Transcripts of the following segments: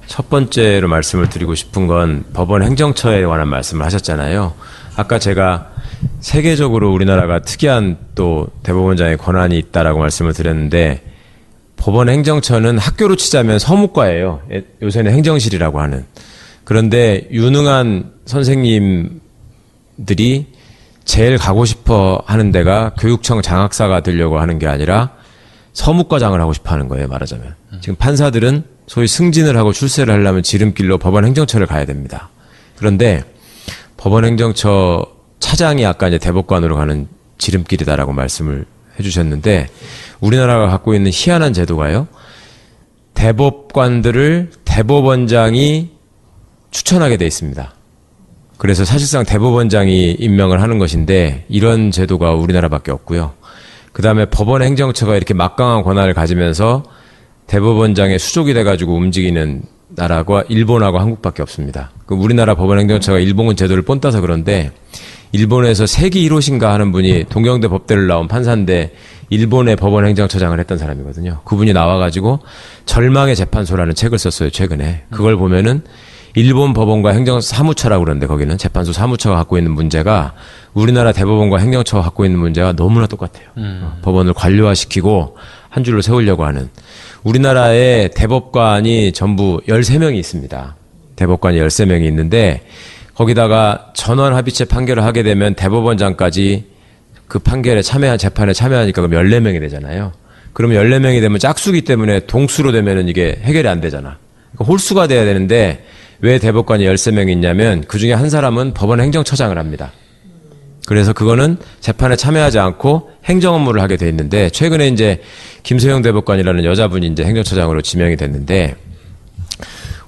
첫 번째로 말씀을 드리고 싶은 건 법원 행정처에 관한 말씀을 하셨잖아요. 아까 제가 세계적으로 우리나라가 특이한 또 대법원장의 권한이 있다라고 말씀을 드렸는데, 법원 행정처는 학교로 치자면 서무과예요. 요새는 행정실이라고 하는. 그런데 유능한 선생님들이 제일 가고 싶어 하는 데가 교육청 장학사가 되려고 하는 게 아니라 서무과장을 하고 싶어 하는 거예요, 말하자면. 지금 판사들은 소위 승진을 하고 출세를 하려면 지름길로 법원 행정처를 가야 됩니다. 그런데 법원 행정처 차장이 아까 이제 대법관으로 가는 지름길이다라고 말씀을 해주셨는데, 우리나라가 갖고 있는 희한한 제도가요, 대법관들을 대법원장이 추천하게 돼 있습니다. 그래서 사실상 대법원장이 임명을 하는 것인데, 이런 제도가 우리나라밖에 없고요. 그 다음에 법원 행정처가 이렇게 막강한 권한을 가지면서 대법원장의 수족이 돼가지고 움직이는 나라가 일본하고 한국밖에 없습니다. 우리나라 법원 행정처가 일본 제도를 본따서 그런데, 일본에서 세기 히로신가 하는 분이 동경대 법대를 나온 판사인데 일본의 법원 행정처장을 했던 사람이거든요. 그분이 나와가지고 절망의 재판소라는 책을 썼어요, 최근에. 그걸 보면은 일본 법원과 행정사무처라고 그러는데, 거기는 재판소 사무처가 갖고 있는 문제가 우리나라 대법원과 행정처가 갖고 있는 문제가 너무나 똑같아요. 법원을 관료화시키고 한 줄로 세우려고 하는. 우리나라의 대법관이 전부 13명이 있습니다. 대법관이 13명이 있는데, 거기다가 전원 합의체 판결을 하게 되면 대법원장까지 그 판결에 재판에 참여하니까 그럼 14명이 되잖아요. 그러면 14명이 되면 짝수기 때문에 동수로 되면은 이게 해결이 안 되잖아. 그러니까 홀수가 돼야 되는데, 왜 대법관이 13명이 있냐면 그 중에 한 사람은 법원 행정처장을 합니다. 그래서 그거는 재판에 참여하지 않고 행정 업무를 하게 돼 있는데, 최근에 이제 김소영 대법관이라는 여자분이 이제 행정처장으로 지명이 됐는데,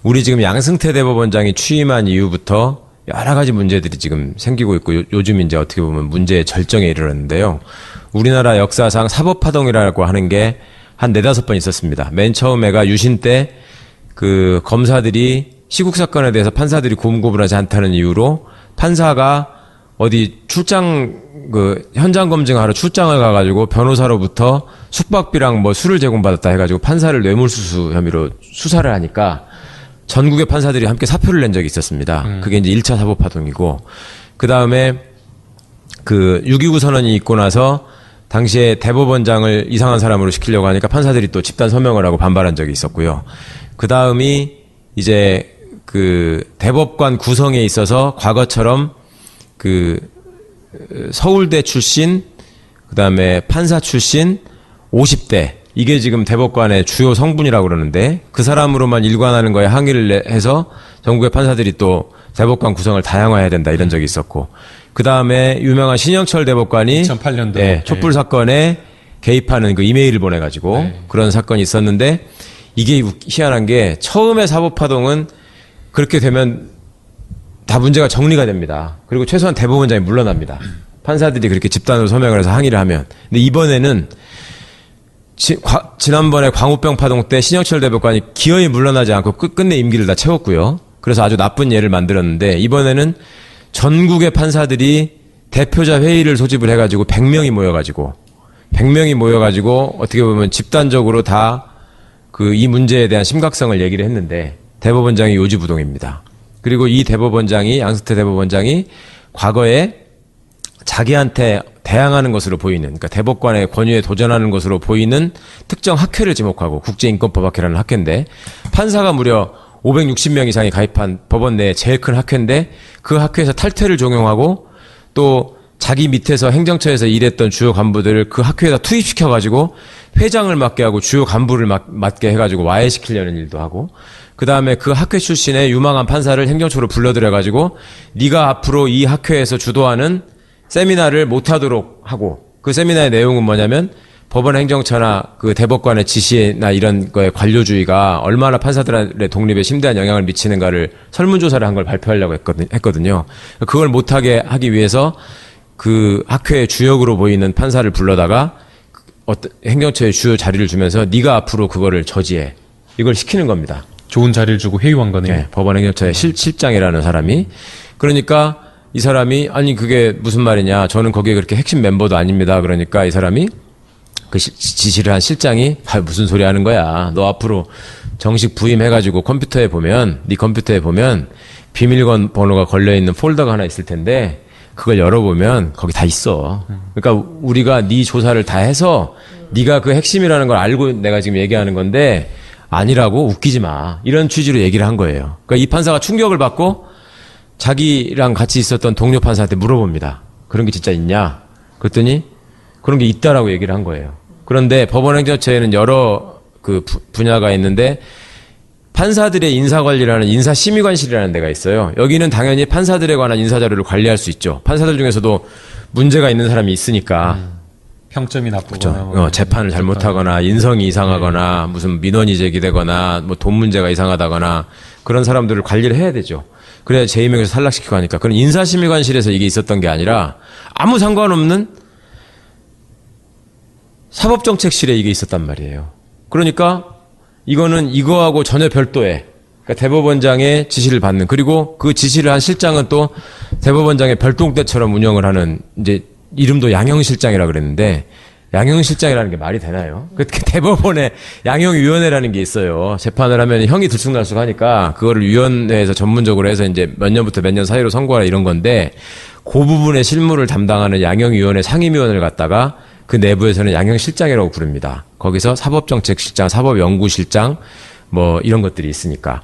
우리 지금 양승태 대법원장이 취임한 이후부터 여러 가지 문제들이 지금 생기고 있고, 요즘 이제 어떻게 보면 문제의 절정에 이르렀는데요. 우리나라 역사상 사법파동이라고 하는 게 한 4-5번 있었습니다. 맨 처음에가 유신 때 그 검사들이 시국 사건에 대해서 판사들이 고분고분하지 않다는 이유로 판사가 어디 현장 검증하러 출장을 가가지고 변호사로부터 숙박비랑 뭐 술을 제공받았다 해가지고 판사를 뇌물수수 혐의로 수사를 하니까 전국의 판사들이 함께 사표를 낸 적이 있었습니다. 그게 이제 1차 사법파동이고, 그 다음에 그 6.29 선언이 있고 나서 당시에 대법원장을 이상한 사람으로 시키려고 하니까 판사들이 또 집단 서명을 하고 반발한 적이 있었고요. 그 다음이 이제 그 대법관 구성에 있어서 과거처럼 그 서울대 출신, 그 다음에 판사 출신 50대, 이게 지금 대법관의 주요 성분이라고 그러는데, 그 사람으로만 일관하는 거에 항의를 해서 전국의 판사들이 또 대법관 구성을 다양화해야 된다 이런 적이 있었고, 그 다음에 유명한 신영철 대법관이 2008년도 촛불 사건에 개입하는 그 이메일을 보내가지고 그런 사건이 있었는데, 이게 희한한 게 처음에 사법파동은 그렇게 되면 다 문제가 정리가 됩니다. 그리고 최소한 대법원장이 물러납니다. 판사들이 그렇게 집단으로 서명을 해서 항의를 하면. 근데 이번에는 지난번에 광우병 파동 때 신영철 대법관이 기어이 물러나지 않고 끝내 임기를 다 채웠고요. 그래서 아주 나쁜 예를 만들었는데, 이번에는 전국의 판사들이 대표자 회의를 소집을 해가지고 100명이 모여가지고 어떻게 보면 집단적으로 다 이 문제에 대한 심각성을 얘기를 했는데, 대법원장이 요지부동입니다. 그리고 이 대법원장이, 양승태 대법원장이 과거에 자기한테 대항하는 것으로 보이는, 그러니까 대법관의 권위에 도전하는 것으로 보이는 특정 학회를 지목하고, 국제인권법학회라는 학회인데, 판사가 무려 560명 이상이 가입한 법원 내에 제일 큰 학회인데, 그 학회에서 탈퇴를 종용하고, 또 자기 밑에서 행정처에서 일했던 주요 간부들을 그 학회에다 투입시켜가지고 회장을 맡게 하고 주요 간부를 맡게 해가지고 와해시키려는 일도 하고, 그 다음에 그 학회 출신의 유망한 판사를 행정처로 불러들여가지고 네가 앞으로 이 학회에서 주도하는 세미나를 못하도록 하고, 그 세미나의 내용은 뭐냐면 법원 행정처나 그 대법관의 지시나 이런 거에 관료주의가 얼마나 판사들의 독립에 심대한 영향을 미치는가를 설문조사를 한 걸 발표하려고 했거든요. 그걸 못하게 하기 위해서 그 학회의 주역으로 보이는 판사를 불러다가 행정처의 주요 자리를 주면서 네가 앞으로 그거를 저지해, 이걸 시키는 겁니다. 좋은 자리를 주고 회유한 거네요. 네, 법원 행정처의 실장이라는 사람이. 그러니까 이 사람이, 아니 그게 무슨 말이냐, 저는 거기에 그렇게 핵심 멤버도 아닙니다. 그러니까 이 사람이 그 지시를 한 실장이 무슨 소리 하는 거야, 너 앞으로 정식 부임해가지고 컴퓨터에 보면, 네 컴퓨터에 보면 비밀번 번호가 걸려있는 폴더가 하나 있을 텐데 그걸 열어보면 거기 다 있어. 그러니까 우리가 네 조사를 다 해서 네가 그 핵심이라는 걸 알고 내가 지금 얘기하는 건데 아니라고 웃기지 마. 이런 취지로 얘기를 한 거예요. 그러니까 이 판사가 충격을 받고 자기랑 같이 있었던 동료 판사한테 물어봅니다. 그런 게 진짜 있냐? 그랬더니 그런 게 있다라고 얘기를 한 거예요. 그런데 법원행정처에는 여러 그 분야가 있는데 판사들의 인사관리라는 인사심의관실이라는 데가 있어요. 여기는 당연히 판사들에 관한 인사자료를 관리할 수 있죠. 판사들 중에서도 문제가 있는 사람이 있으니까. 평점이 나쁘거나 그렇죠. 뭐 재판을 잘못하거나 인성이 이상하거나 무슨 민원이 제기되거나 뭐 돈 문제가 이상하다거나 그런 사람들을 관리를 해야 되죠. 그래야 제2명에서 탈락시키고 하니까. 그런 인사심의관실에서 이게 있었던 게 아니라 아무 상관없는 사법정책실에 이게 있었단 말이에요. 그러니까 이거는 이거하고 전혀 별도의, 그러니까 대법원장의 지시를 받는, 그리고 그 지시를 한 실장은 또 대법원장의 별동대처럼 운영을 하는, 이제 이름도 양형실장이라 그랬는데 양형실장이라는 게 말이 되나요? 그 대법원에 양형위원회라는 게 있어요. 재판을 하면 형이 들쑥날쑥하니까 그거를 위원회에서 전문적으로 해서 이제 몇 년부터 몇 년 사이로 선고하라 이런 건데 그 부분의 실무를 담당하는 양형위원회 상임위원을 갖다가 그 내부에서는 양형실장이라고 부릅니다. 거기서 사법정책실장, 사법연구실장 뭐 이런 것들이 있으니까.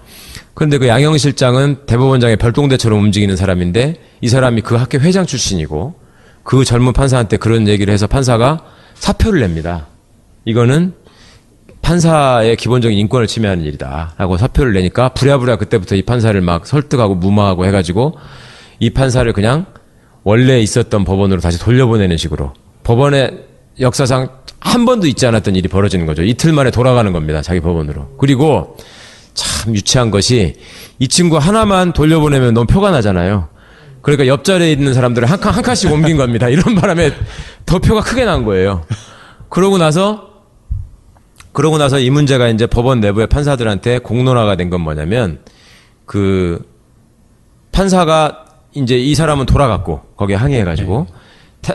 그런데 그 양형실장은 대법원장의 별동대처럼 움직이는 사람인데 이 사람이 그 학교 회장 출신이고 그 젊은 판사한테 그런 얘기를 해서 판사가 사표를 냅니다. 이거는 판사의 기본적인 인권을 침해하는 일이다 라고 사표를 내니까 부랴부랴 그때부터 이 판사를 막 설득하고 무마하고 해가지고 이 판사를 그냥 원래 있었던 법원으로 다시 돌려보내는 식으로 법원의 역사상 한 번도 있지 않았던 일이 벌어지는 거죠. 이틀 만에 돌아가는 겁니다. 자기 법원으로. 그리고 참 유치한 것이 이 친구 하나만 돌려보내면 너무 표가 나잖아요. 그러니까 옆자리에 있는 사람들을 한 칸씩 옮긴 겁니다. 이런 바람에 더 표가 크게 난 거예요. 그러고 나서 이 문제가 이제 법원 내부의 판사들한테 공론화가 된 건 뭐냐면 그 판사가 이제 이 사람은 돌아갔고 거기에 항의해가지고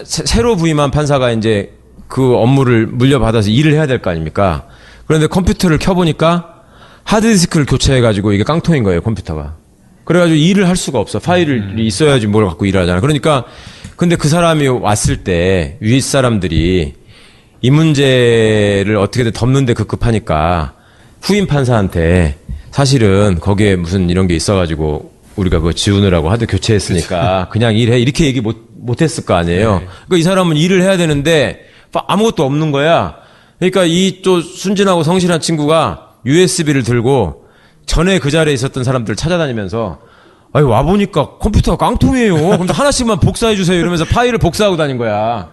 새로 부임한 판사가 이제 그 업무를 물려받아서 일을 해야 될 거 아닙니까? 그런데 컴퓨터를 켜보니까 하드디스크를 교체해가지고 이게 깡통인 거예요, 컴퓨터가. 그래가지고 일을 할 수가 없어. 파일이 있어야지 뭘 갖고 일을 하잖아. 그러니까, 근데 그 사람이 왔을 때 윗사람들이 이 문제를 어떻게든 덮는데 급급하니까 후임 판사한테 사실은 거기에 무슨 이런 게 있어가지고 우리가 그거 지우느라고 하드 교체했으니까 그냥 일해. 이렇게 얘기 못했을 거 아니에요. 네. 그러니까 이 사람은 일을 해야 되는데 아무것도 없는 거야. 그러니까 이 또 순진하고 성실한 친구가 USB를 들고 전에 그 자리에 있었던 사람들을 찾아다니면서 아니 와보니까 컴퓨터가 깡통이에요. 그럼 하나씩만 복사해주세요. 이러면서 파일을 복사하고 다닌 거야.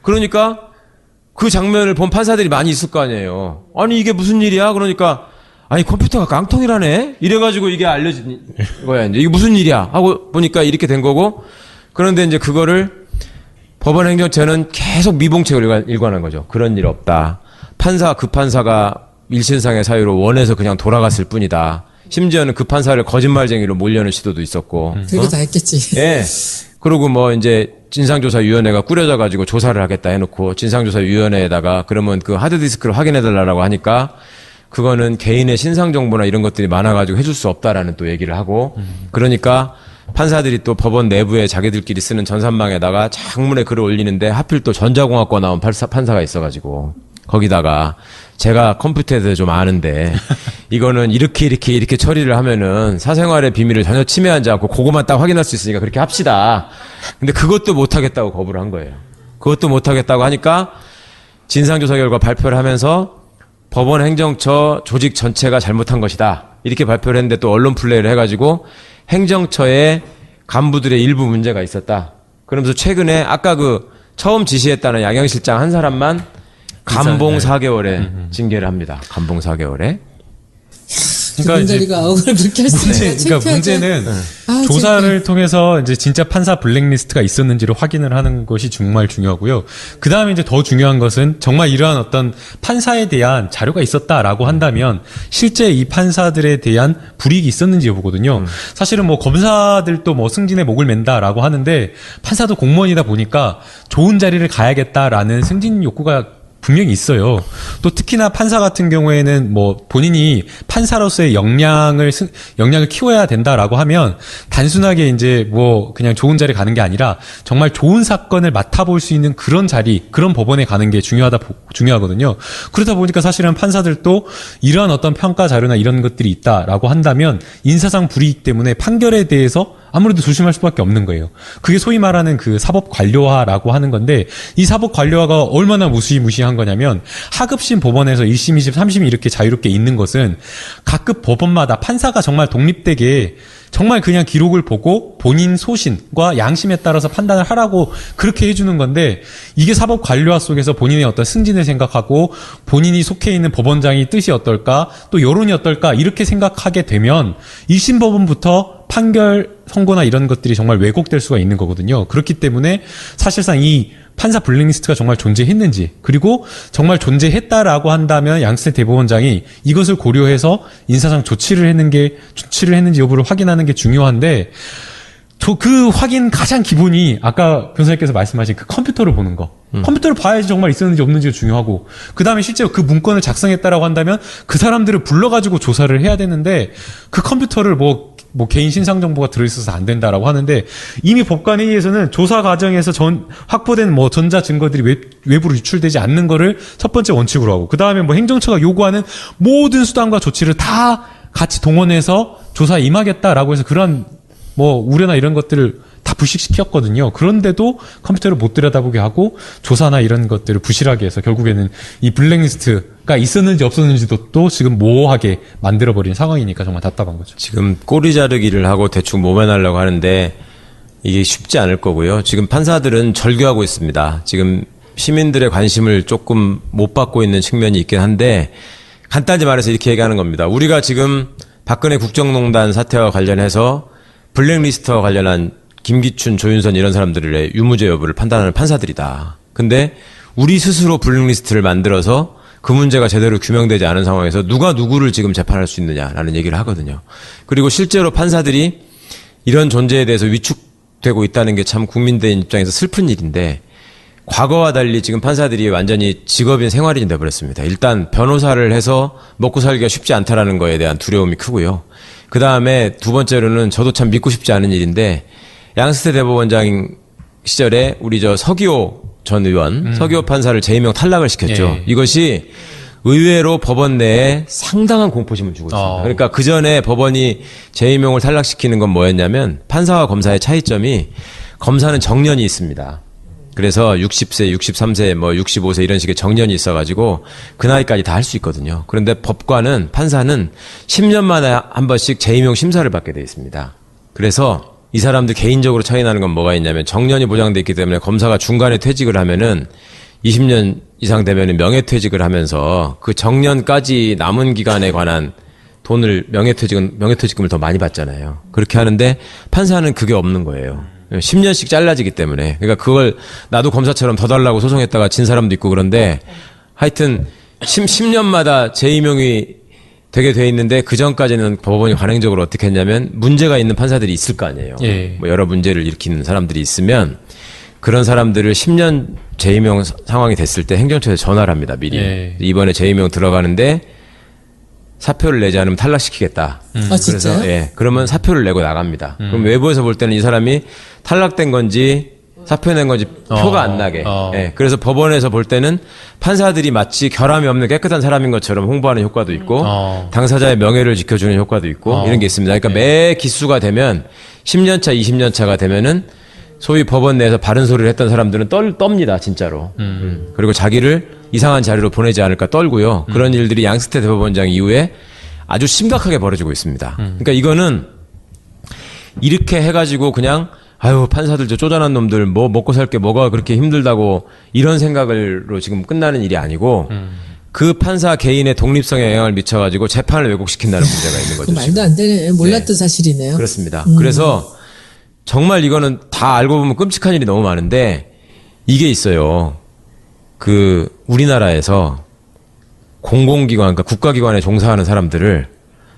그러니까 그 장면을 본 판사들이 많이 있을 거 아니에요. 아니 이게 무슨 일이야? 그러니까 아니 컴퓨터가 깡통이라네? 이래가지고 이게 알려진 거야. 이제 이게 무슨 일이야? 하고 보니까 이렇게 된 거고 그런데 이제 그거를 법원행정처는 계속 미봉책을 일관한 거죠. 그런 일 없다. 그 판사가 일신상의 사유로 원해서 그냥 돌아갔을 뿐이다. 심지어는 그 판사를 거짓말쟁이로 몰려는 시도도 있었고. 그게 다 했겠지. 예. 그리고 뭐 이제 진상조사위원회가 꾸려져가지고 조사를 하겠다 해놓고 진상조사위원회에다가 그러면 그 하드디스크를 확인해달라고 하니까 그거는 개인의 신상정보나 이런 것들이 많아가지고 해줄 수 없다라는 또 얘기를 하고 그러니까 판사들이 또 법원 내부에 자기들끼리 쓰는 전산망에다가 장문의 글을 올리는데 하필 또 전자공학과 나온 판사가 있어가지고 거기다가 제가 컴퓨터에 대해서 좀 아는데 이거는 이렇게 처리를 하면은 사생활의 비밀을 전혀 침해하지 않고 그거만 딱 확인할 수 있으니까 그렇게 합시다. 근데 그것도 못하겠다고 거부를 한 거예요. 그것도 못하겠다고 하니까 진상조사 결과 발표를 하면서 법원 행정처 조직 전체가 잘못한 것이다. 이렇게 발표를 했는데 또 언론 플레이를 해가지고 행정처의 간부들의 일부 문제가 있었다. 그러면서 최근에 아까 그 처음 지시했다는 양형실장 한 사람만 감봉 4개월에 징계를 합니다. 감봉 4개월에. 그러니까 자리가 억울을 그렇게 할 수 있는 그러니까 문제는 조사를 통해서 이제 진짜 판사 블랙리스트가 있었는지를 확인을 하는 것이 정말 중요하고요. 그 다음에 이제 더 중요한 것은 정말 이러한 어떤 판사에 대한 자료가 있었다라고 한다면 실제 이 판사들에 대한 불이익이 있었는지 보거든요. 사실은 뭐 검사들도 뭐 승진의 목을 맨다라고 하는데 판사도 공무원이다 보니까 좋은 자리를 가야겠다라는 승진 욕구가 분명히 있어요. 또 특히나 판사 같은 경우에는 뭐 본인이 판사로서의 역량을 키워야 된다라고 하면 단순하게 이제 뭐 그냥 좋은 자리 가는 게 아니라 정말 좋은 사건을 맡아볼 수 있는 그런 자리, 그런 법원에 가는 게 중요하거든요. 그러다 보니까 사실은 판사들도 이러한 어떤 평가 자료나 이런 것들이 있다라고 한다면 인사상 불이익 때문에 판결에 대해서 아무래도 조심할 수밖에 없는 거예요. 그게 소위 말하는 그 사법 관료화라고 하는 건데, 이 사법 관료화가 얼마나 무시무시한 거냐면 하급심 법원에서 1심, 2심, 3심이 이렇게 자유롭게 있는 것은 각급 법원마다 판사가 정말 독립되게 정말 그냥 기록을 보고 본인 소신과 양심에 따라서 판단을 하라고 그렇게 해주는 건데, 이게 사법 관료화 속에서 본인의 어떤 승진을 생각하고 본인이 속해 있는 법원장이 뜻이 어떨까, 또 여론이 어떨까 이렇게 생각하게 되면 1심 법원부터 판결 선고나 이런 것들이 정말 왜곡될 수가 있는 거거든요. 그렇기 때문에 사실상 이 판사 블랙리스트가 정말 존재했는지, 그리고 정말 존재했다라고 한다면 양승태 대법원장이 이것을 고려해서 인사상 조치를 했는지 여부를 확인하는 게 중요한데, 그 확인 가장 기본이 아까 변호사님께서 말씀하신 그 컴퓨터를 보는 거. 컴퓨터를 봐야지 정말 있었는지 없는지가 중요하고, 그 다음에 실제로 그 문건을 작성했다라고 한다면 그 사람들을 불러가지고 조사를 해야 되는데, 그 컴퓨터를 뭐 개인 신상 정보가 들어있어서 안 된다라고 하는데, 이미 법관회의에서는 조사 과정에서 확보된 뭐 전자 증거들이 외부로 유출되지 않는 거를 첫 번째 원칙으로 하고, 그 다음에 뭐 행정처가 요구하는 모든 수단과 조치를 다 같이 동원해서 조사에 임하겠다라고 해서 그런 뭐 우려나 이런 것들을 다 불식시켰거든요. 그런데도 컴퓨터를 못 들여다보게 하고 조사나 이런 것들을 부실하게 해서 결국에는 이 블랙리스트가 있었는지 없었는지도 또 지금 모호하게 만들어버린 상황이니까 정말 답답한 거죠. 지금 꼬리 자르기를 하고 대충 모면하려고 하는데 이게 쉽지 않을 거고요. 지금 판사들은 절규하고 있습니다. 지금 시민들의 관심을 조금 못 받고 있는 측면이 있긴 한데, 간단히 말해서 이렇게 얘기하는 겁니다. 우리가 지금 박근혜 국정농단 사태와 관련해서 블랙리스트와 관련한 김기춘, 조윤선 이런 사람들의 유무죄 여부를 판단하는 판사들이다. 근데 우리 스스로 블랙리스트를 만들어서 그 문제가 제대로 규명되지 않은 상황에서 누가 누구를 지금 재판할 수 있느냐라는 얘기를 하거든요. 그리고 실제로 판사들이 이런 존재에 대해서 위축되고 있다는 게 참 국민들 입장에서 슬픈 일인데, 과거와 달리 지금 판사들이 완전히 직업인 생활인이 돼버렸습니다. 일단 변호사를 해서 먹고 살기가 쉽지 않다라는 거에 대한 두려움이 크고요. 그 다음에 두 번째로는 저도 참 믿고 싶지 않은 일인데, 양승태 대법원장 시절에 우리 서기호 전 의원, 서기호 판사를 재임용 탈락을 시켰죠. 예. 이것이 의외로 법원 내에 상당한 공포심을 주고 있습니다. 그러니까 그 전에 법원이 재임용을 탈락시키는 건 뭐였냐면, 판사와 검사의 차이점이, 검사는 정년이 있습니다. 그래서 60세, 63세, 뭐 65세 이런 식의 정년이 있어가지고 그 나이까지 다 할 수 있거든요. 그런데 법관은, 판사는 10년마다 한 번씩 재임용 심사를 받게 돼 있습니다. 그래서 이 사람들 개인적으로 차이 나는 건 뭐가 있냐면, 정년이 보장돼 있기 때문에 검사가 중간에 퇴직을 하면은 20년 이상 되면은 명예퇴직을 하면서 그 정년까지 남은 기간에 관한 돈을 명예퇴직금을 더 많이 받잖아요. 그렇게 하는데 판사는 그게 없는 거예요. 10년씩 잘라지기 때문에. 그러니까 그걸 나도 검사처럼 더 달라고 소송했다가 진 사람도 있고, 그런데 하여튼 10년마다 재임용이 되게 돼 있는데, 그 전까지는 법원이 관행적으로 어떻게 했냐면, 문제가 있는 판사들이 있을 거 아니에요. 예. 뭐 여러 문제를 일으키는 사람들이 있으면 그런 사람들을 10년 재임용 상황이 됐을 때 행정처에 전화를 합니다, 미리. 예. 이번에 재임용 들어가는데 사표를 내지 않으면 탈락시키겠다. 아, 진짜요? 그래서 그러면 사표를 내고 나갑니다. 그럼 외부에서 볼 때는 이 사람이 탈락된 건지 사표 낸 건지 표가 안 나게. 예, 그래서 법원에서 볼 때는 판사들이 마치 결함이 없는 깨끗한 사람인 것처럼 홍보하는 효과도 있고, 당사자의 명예를 지켜주는 효과도 있고, 이런 게 있습니다. 그러니까 매 기수가 되면 10년차, 20년차가 되면은 소위 법원 내에서 바른 소리를 했던 사람들은 떱니다, 진짜로. 그리고 자기를 이상한 자리로 보내지 않을까 떨고요. 그런 일들이 양승태 대법원장 이후에 아주 심각하게 벌어지고 있습니다. 그러니까 이거는 이렇게 해가지고 그냥 아유, 판사들 저 쪼잔한 놈들 뭐 먹고 살 게 뭐가 그렇게 힘들다고 이런 생각으로 지금 끝나는 일이 아니고, 그 판사 개인의 독립성에 영향을 미쳐가지고 재판을 왜곡시킨다는 문제가 있는 거죠. 말도 안 되네. 몰랐던 사실이네요. 그렇습니다. 그래서 정말 이거는 다 알고 보면 끔찍한 일이 너무 많은데, 이게 있어요. 우리나라에서 공공기관, 그러니까 국가기관에 종사하는 사람들을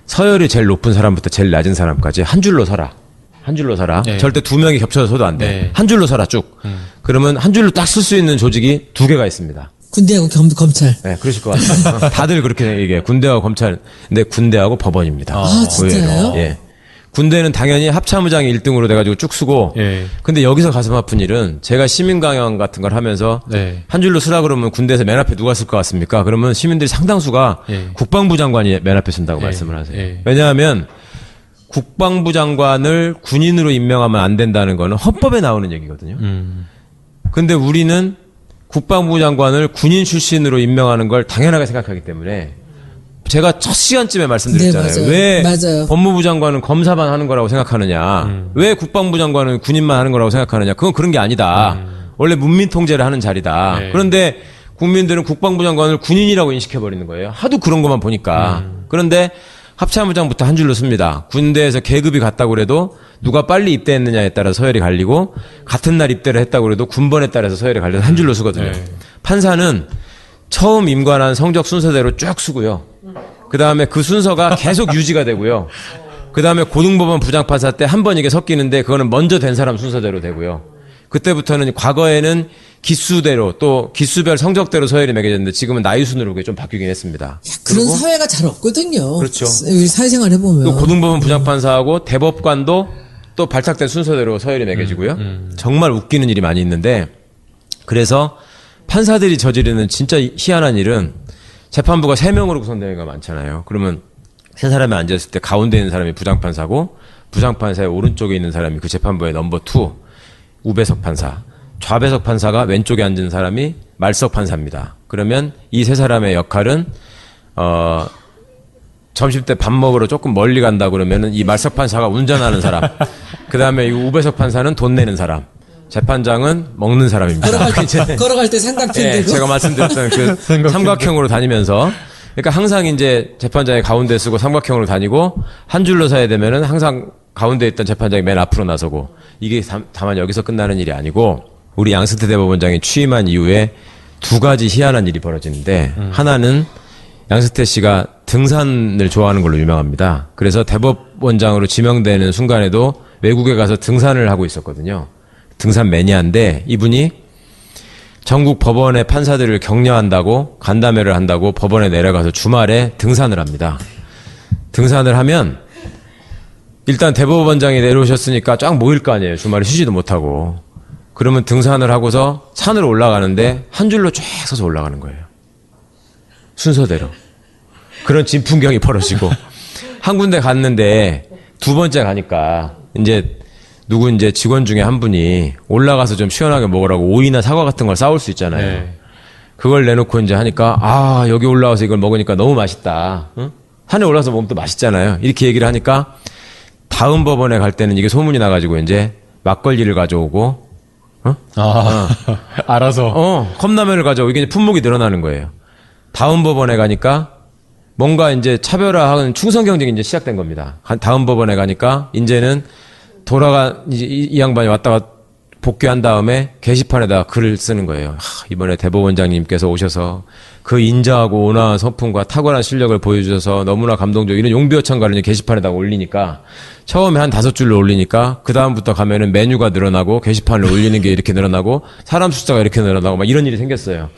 서열이 제일 높은 사람부터 제일 낮은 사람까지 한 줄로 서라. 한 줄로 서라. 네. 절대 두 명이 겹쳐서 서도 안 돼. 네. 한 줄로 서라 쭉. 그러면 한 줄로 딱 쓸 수 있는 조직이 두 개가 있습니다. 군대하고 검찰. 네, 그러실 것 같아요. 다들 그렇게 얘기해요. 군대하고 검찰, 근데 군대하고 법원입니다. 아, 진짜요? 의외로. 예. 군대는 당연히 합참의장이 1등으로 돼가지고 쭉 쓰고, 예. 근데 여기서 가슴 아픈 일은 제가 시민강연 같은 걸 하면서 네. 한 줄로 쓰라 그러면 군대에서 맨 앞에 누가 쓸 것 같습니까? 그러면 시민들이 상당수가 예. 국방부 장관이 맨 앞에 쓴다고 예. 말씀을 하세요. 예. 왜냐하면 국방부 장관을 군인으로 임명하면 안 된다는 거는 헌법에 나오는 얘기거든요. 근데 우리는 국방부 장관을 군인 출신으로 임명하는 걸 당연하게 생각하기 때문에 제가 첫 시간쯤에 말씀드렸잖아요. 네, 맞아요. 왜 맞아요. 법무부 장관은 검사만 하는 거라고 생각하느냐. 왜 국방부 장관은 군인만 하는 거라고 생각하느냐. 그건 그런 게 아니다. 원래 문민 통제를 하는 자리다. 네. 그런데 국민들은 국방부 장관을 군인이라고 인식해버리는 거예요. 하도 그런 것만 보니까. 그런데 합참의장부터 한 줄로 씁니다. 군대에서 계급이 같다고 그래도 누가 빨리 입대했느냐에 따라서 서열이 갈리고 같은 날 입대를 했다고 그래도 군번에 따라서 서열이 갈려서 한 줄로 쓰거든요. 네. 판사는 처음 임관한 성적 순서대로 쭉 쓰고요. 그 다음에 그 순서가 계속 유지가 되고요. 그 다음에 고등법원 부장판사 때 한 번 이게 섞이는데 그거는 먼저 된 사람 순서대로 되고요. 그때부터는 과거에는 기수대로 또 기수별 성적대로 서열이 매겨졌는데 지금은 나이 순으로 그게 좀 바뀌긴 했습니다. 그런 사회가 잘 없거든요. 그렇죠. 우리 사회생활 해보면. 또 고등법원 부장판사하고 대법관도 또 발탁된 순서대로 서열이 매겨지고요. 정말 웃기는 일이 많이 있는데 그래서 판사들이 저지르는 진짜 희한한 일은 재판부가 3명으로 구성되는 게 많잖아요. 그러면 3사람이 앉았을 때 가운데 있는 사람이 부장판사고 부장판사의 오른쪽에 있는 사람이 그 재판부의 넘버 2 우배석 판사, 좌배석 판사가 왼쪽에 앉은 사람이 말석 판사입니다. 그러면 이 3사람의 역할은 점심때 밥 먹으러 조금 멀리 간다 그러면은 이 말석 판사가 운전하는 사람, 그 다음에 이 우배석 판사는 돈 내는 사람, 재판장은 먹는 사람입니다. 걸어갈 때 삼각편 예, 들고. 제가 말씀드렸던 그 삼각형으로 다니면서, 그러니까 항상 이제 재판장이 가운데 쓰고 삼각형으로 다니고 한 줄로 서야 되면은 항상 가운데 있던 재판장이 맨 앞으로 나서고 이게 다만 여기서 끝나는 일이 아니고 우리 양승태 대법원장이 취임한 이후에 2가지 희한한 일이 벌어지는데 하나는 양승태 씨가 등산을 좋아하는 걸로 유명합니다. 그래서 대법원장으로 지명되는 순간에도 외국에 가서 등산을 하고 있었거든요. 등산 매니아인데 이분이 전국 법원의 판사들을 격려한다고 간담회를 한다고 법원에 내려가서 주말에 등산을 합니다. 등산을 하면 일단 대법원장이 내려오셨으니까 쫙 모일 거 아니에요. 주말에 쉬지도 못하고. 그러면 등산을 하고서 산으로 올라가는데 한 줄로 쫙 서서 올라가는 거예요. 순서대로. 그런 진풍경이 벌어지고 한 군데 갔는데 2번째 가니까 이제 누구 이제 직원 중에 한 분이 올라가서 좀 시원하게 먹으라고 오이나 사과 같은 걸 싸올 수 있잖아요. 네. 그걸 내놓고 이제 하니까 아 여기 올라와서 이걸 먹으니까 너무 맛있다. 응? 산에 올라서 먹으면 또 맛있잖아요. 이렇게 얘기를 하니까 다음 법원에 갈 때는 이게 소문이 나가지고 이제 막걸리를 가져오고 알아서. 컵라면을 가져오고 이게 이제 품목이 늘어나는 거예요. 다음 법원에 가니까 뭔가 이제 차별화하는 충성 경쟁이 이제 시작된 겁니다. 다음 법원에 가니까 이제는 이제 이 양반이 왔다가 복귀한 다음에 게시판에다 글을 쓰는 거예요. 이번에 대법원장님께서 오셔서 그 인자하고 온화한 성품과 탁월한 실력을 보여주셔서 너무나 감동적 이런 용비어천가를 게시판에다 올리니까 처음에 한 5줄로 올리니까 그 다음부터 가면은 메뉴가 늘어나고 게시판을 올리는 게 이렇게 늘어나고 사람 숫자가 이렇게 늘어나고 막 이런 일이 생겼어요.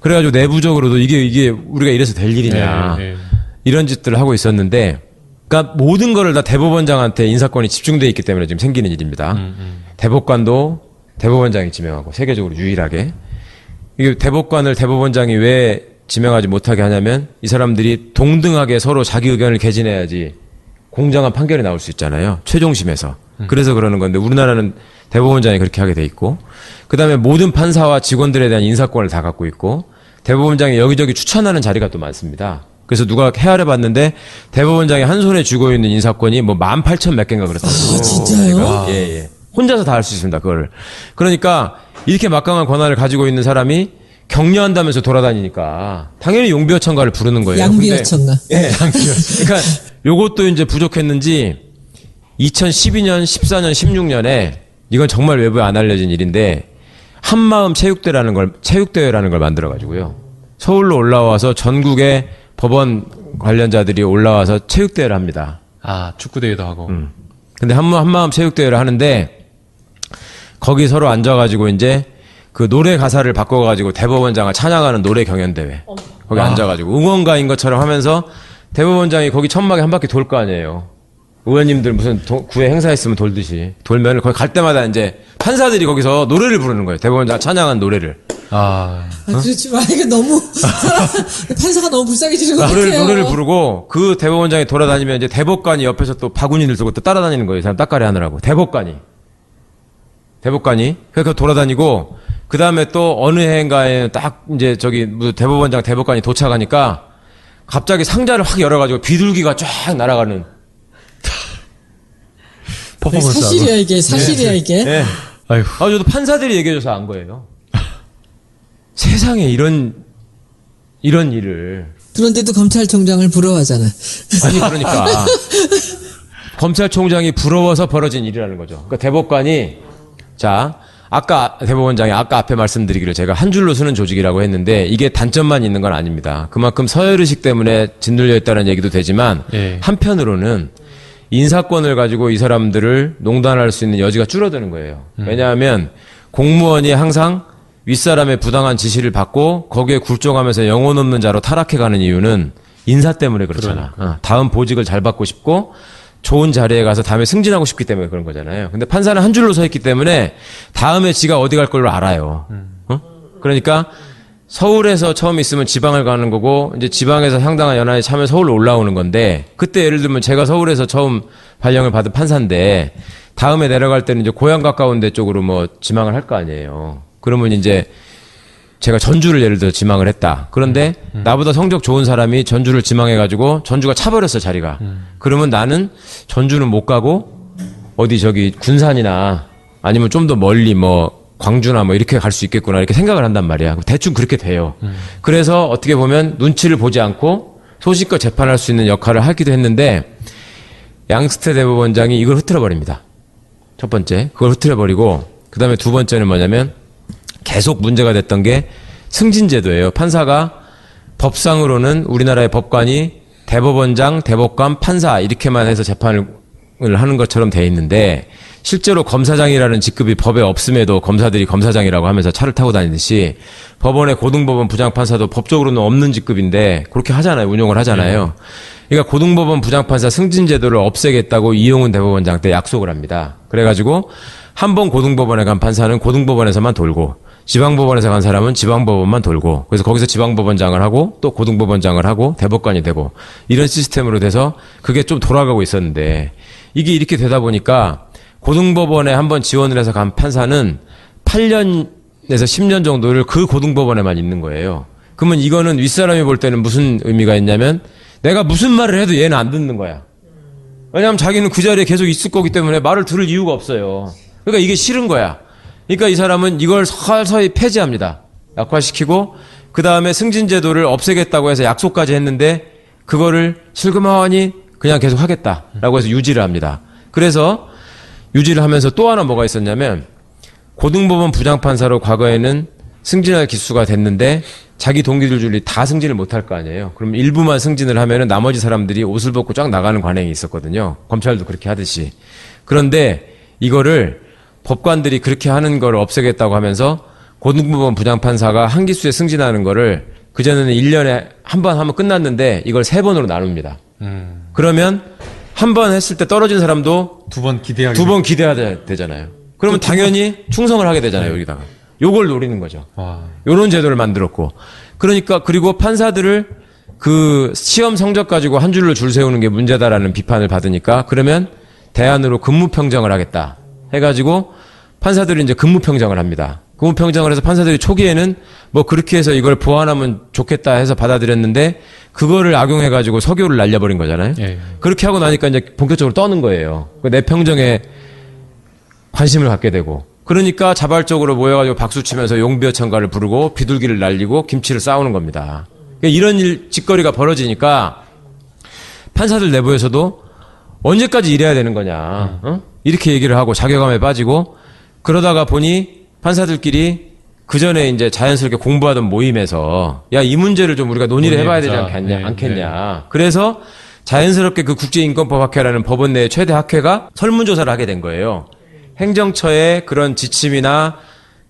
그래가지고 내부적으로도 이게 우리가 이래서 될 일이냐 네, 네. 이런 짓들을 하고 있었는데 그러니까 모든 거를 다 대법원장한테 인사권이 집중돼 있기 때문에 지금 생기는 일입니다. 대법관도 대법원장이 지명하고 세계적으로 유일하게 이게 대법관을 대법원장이 왜 지명하지 못하게 하냐면 이 사람들이 동등하게 서로 자기 의견을 개진해야지 공정한 판결이 나올 수 있잖아요. 최종심에서. 그래서 그러는 건데 우리나라는 대법원장이 그렇게 하게 돼 있고 그다음에 모든 판사와 직원들에 대한 인사권을 다 갖고 있고 대법원장이 여기저기 추천하는 자리가 또 많습니다. 그래서 누가 헤아려 봤는데 대법원장이 한 손에 쥐고 있는 인사권이 뭐 18,000 몇 개인가 그렇더라고요. 아, 진짜요? 예. 혼자서 다 할 수 있습니다. 그걸. 그러니까 이렇게 막강한 권한을 가지고 있는 사람이 격려한다면서 돌아다니니까 당연히 용비어천가를 부르는 거예요. 양비어천가. 예. 그러니까 요것도 이제 부족했는지 2012년, 14년, 16년에 이건 정말 외부에 안 알려진 일인데 한마음 체육대회라는 걸 만들어 가지고요. 서울로 올라와서 전국의 법원 관련자들이 올라와서 체육대회를 합니다. 아, 축구대회도 하고. 근데 한마음 체육대회를 하는데 거기 서로 앉아가지고 이제 그 노래 가사를 바꿔가지고 대법원장을 찬양하는 노래 경연대회. 거기 앉아가지고 응원가인 것처럼 하면서 대법원장이 거기 천막에 한 바퀴 돌 거 아니에요. 의원님들 무슨 구회 행사 있으면 돌듯이. 돌면 거기 갈 때마다 이제 판사들이 거기서 노래를 부르는 거예요. 대법원장 찬양한 노래를. 그렇지만 이게 너무 판사가 너무 불쌍해지는 것 같아요. 노래를 부르고 그 대법원장이 돌아다니면 이제 대법관이 옆에서 또 바구니를 들고 또 따라다니는 거예요. 이 사람 따까리 하느라고. 대법관이. 그러니까 돌아다니고 그 다음에 또 어느 해인가에 딱 이제 저기 대법원장 대법관이 도착하니까 갑자기 상자를 확 열어가지고 비둘기가 쫙 날아가는. 퍼포먼스. 사실이야 이게. 네. 아유. 저도 판사들이 얘기해줘서 안 거예요. 세상에 이런 일을. 그런데도 검찰총장을 부러워하잖아. 아니, 그러니까. 검찰총장이 부러워서 벌어진 일이라는 거죠. 그러니까 대법관이, 대법원장이 아까 앞에 말씀드리기를 제가 한 줄로 쓰는 조직이라고 했는데 이게 단점만 있는 건 아닙니다. 그만큼 서열의식 때문에 짓눌려 있다는 얘기도 되지만 예. 한편으로는 인사권을 가지고 이 사람들을 농단할 수 있는 여지가 줄어드는 거예요. 왜냐하면 공무원이 항상 윗사람의 부당한 지시를 받고 거기에 굴종하면서 영혼 없는 자로 타락해가는 이유는 인사 때문에 그렇잖아. 다음 보직을 잘 받고 싶고 좋은 자리에 가서 다음에 승진하고 싶기 때문에 그런 거잖아요. 근데 판사는 한 줄로 서 있기 때문에 다음에 지가 어디 갈 걸로 알아요. 그러니까 서울에서 처음 있으면 지방을 가는 거고 이제 지방에서 상당한 연한이 차면 서울로 올라오는 건데 그때 예를 들면 제가 서울에서 처음 발령을 받은 판사인데 다음에 내려갈 때는 이제 고향 가까운 데 쪽으로 뭐 지망을 할 거 아니에요. 그러면 이제 제가 전주를 예를 들어 지망을 했다. 그런데 나보다 성적 좋은 사람이 전주를 지망해가지고 전주가 차버렸어 자리가. 그러면 나는 전주는 못 가고 어디 저기 군산이나 아니면 좀 더 멀리 뭐 광주나 뭐 이렇게 갈 수 있겠구나 이렇게 생각을 한단 말이야. 대충 그렇게 돼요. 그래서 어떻게 보면 눈치를 보지 않고 소식껏 재판할 수 있는 역할을 하기도 했는데 양스태 대법원장이 이걸 흐트러버립니다. 첫 번째 그걸 흐트러버리고 그 다음에 두 번째는 뭐냐면 계속 문제가 됐던 게 승진제도예요. 판사가 법상으로는 우리나라의 법관이 대법원장, 대법관, 판사 이렇게만 해서 재판을 하는 것처럼 돼 있는데 실제로 검사장이라는 직급이 법에 없음에도 검사들이 검사장이라고 하면서 차를 타고 다니듯이 법원의 고등법원 부장판사도 법적으로는 없는 직급인데 그렇게 하잖아요. 운용을 하잖아요. 그러니까 고등법원 부장판사 승진제도를 없애겠다고 이용훈 대법원장 때 약속을 합니다. 그래가지고 한 번 고등법원에 간 판사는 고등법원에서만 돌고 지방법원에서 간 사람은 지방법원만 돌고 그래서 거기서 지방법원장을 하고 또 고등법원장을 하고 대법관이 되고 이런 시스템으로 돼서 그게 좀 돌아가고 있었는데 이게 이렇게 되다 보니까 고등법원에 한번 지원을 해서 간 판사는 8년에서 10년 정도를 그 고등법원에만 있는 거예요. 그러면 이거는 윗사람이 볼 때는 무슨 의미가 있냐면 내가 무슨 말을 해도 얘는 안 듣는 거야. 왜냐하면 자기는 그 자리에 계속 있을 거기 때문에 말을 들을 이유가 없어요. 그러니까 이게 싫은 거야. 그러니까 이 사람은 이걸 서서히 폐지합니다. 약화시키고 그 다음에 승진제도를 없애겠다고 해서 약속까지 했는데 그거를 슬그머니 그냥 계속 하겠다라고 해서 유지를 합니다. 그래서 유지를 하면서 또 하나 뭐가 있었냐면 고등법원 부장판사로 과거에는 승진할 기수가 됐는데 자기 동기들 중에 다 승진을 못할 거 아니에요. 그럼 일부만 승진을 하면은 나머지 사람들이 옷을 벗고 쫙 나가는 관행이 있었거든요. 검찰도 그렇게 하듯이. 그런데 이거를 법관들이 그렇게 하는 걸 없애겠다고 하면서 고등법원 부장판사가 한 기수에 승진하는 거를 그전에는 1년에 한 번 하면 끝났는데 이걸 3번으로 나눕니다. 그러면 한 번 했을 때 떨어진 사람도 두 번 기대해야 되잖아요. 그러면 당연히 충성을 하게 되잖아요, 여기다가. 요걸 노리는 거죠. 요런 제도를 만들었고. 그러니까, 그리고 판사들을 그 시험 성적 가지고 한 줄로 줄 세우는 게 문제다라는 비판을 받으니까 그러면 대안으로 근무평정을 하겠다. 해가지고 판사들이 이제 근무평정을 합니다. 근무평정을 해서 판사들이 초기에는 뭐 그렇게 해서 이걸 보완하면 좋겠다 해서 받아들였는데 그거를 악용해가지고 서교를 날려버린 거잖아요. 예. 그렇게 하고 나니까 이제 본격적으로 떠는 거예요. 내 평정에 관심을 갖게 되고. 그러니까 자발적으로 모여가지고 박수 치면서 용비어천가를 부르고 비둘기를 날리고 김치를 싸우는 겁니다. 그러니까 이런 짓거리가 벌어지니까 판사들 내부에서도 언제까지 이래야 되는 거냐. 이렇게 얘기를 하고 자괴감에 빠지고 그러다가 보니 판사들끼리 그 전에 이제 자연스럽게 공부하던 모임에서 야, 이 문제를 좀 우리가 논의를 해봐야 되지 않겠냐. 그래서 자연스럽게 그 국제인권법학회라는 법원 내 최대 학회가 설문조사를 하게 된 거예요. 행정처의 그런 지침이나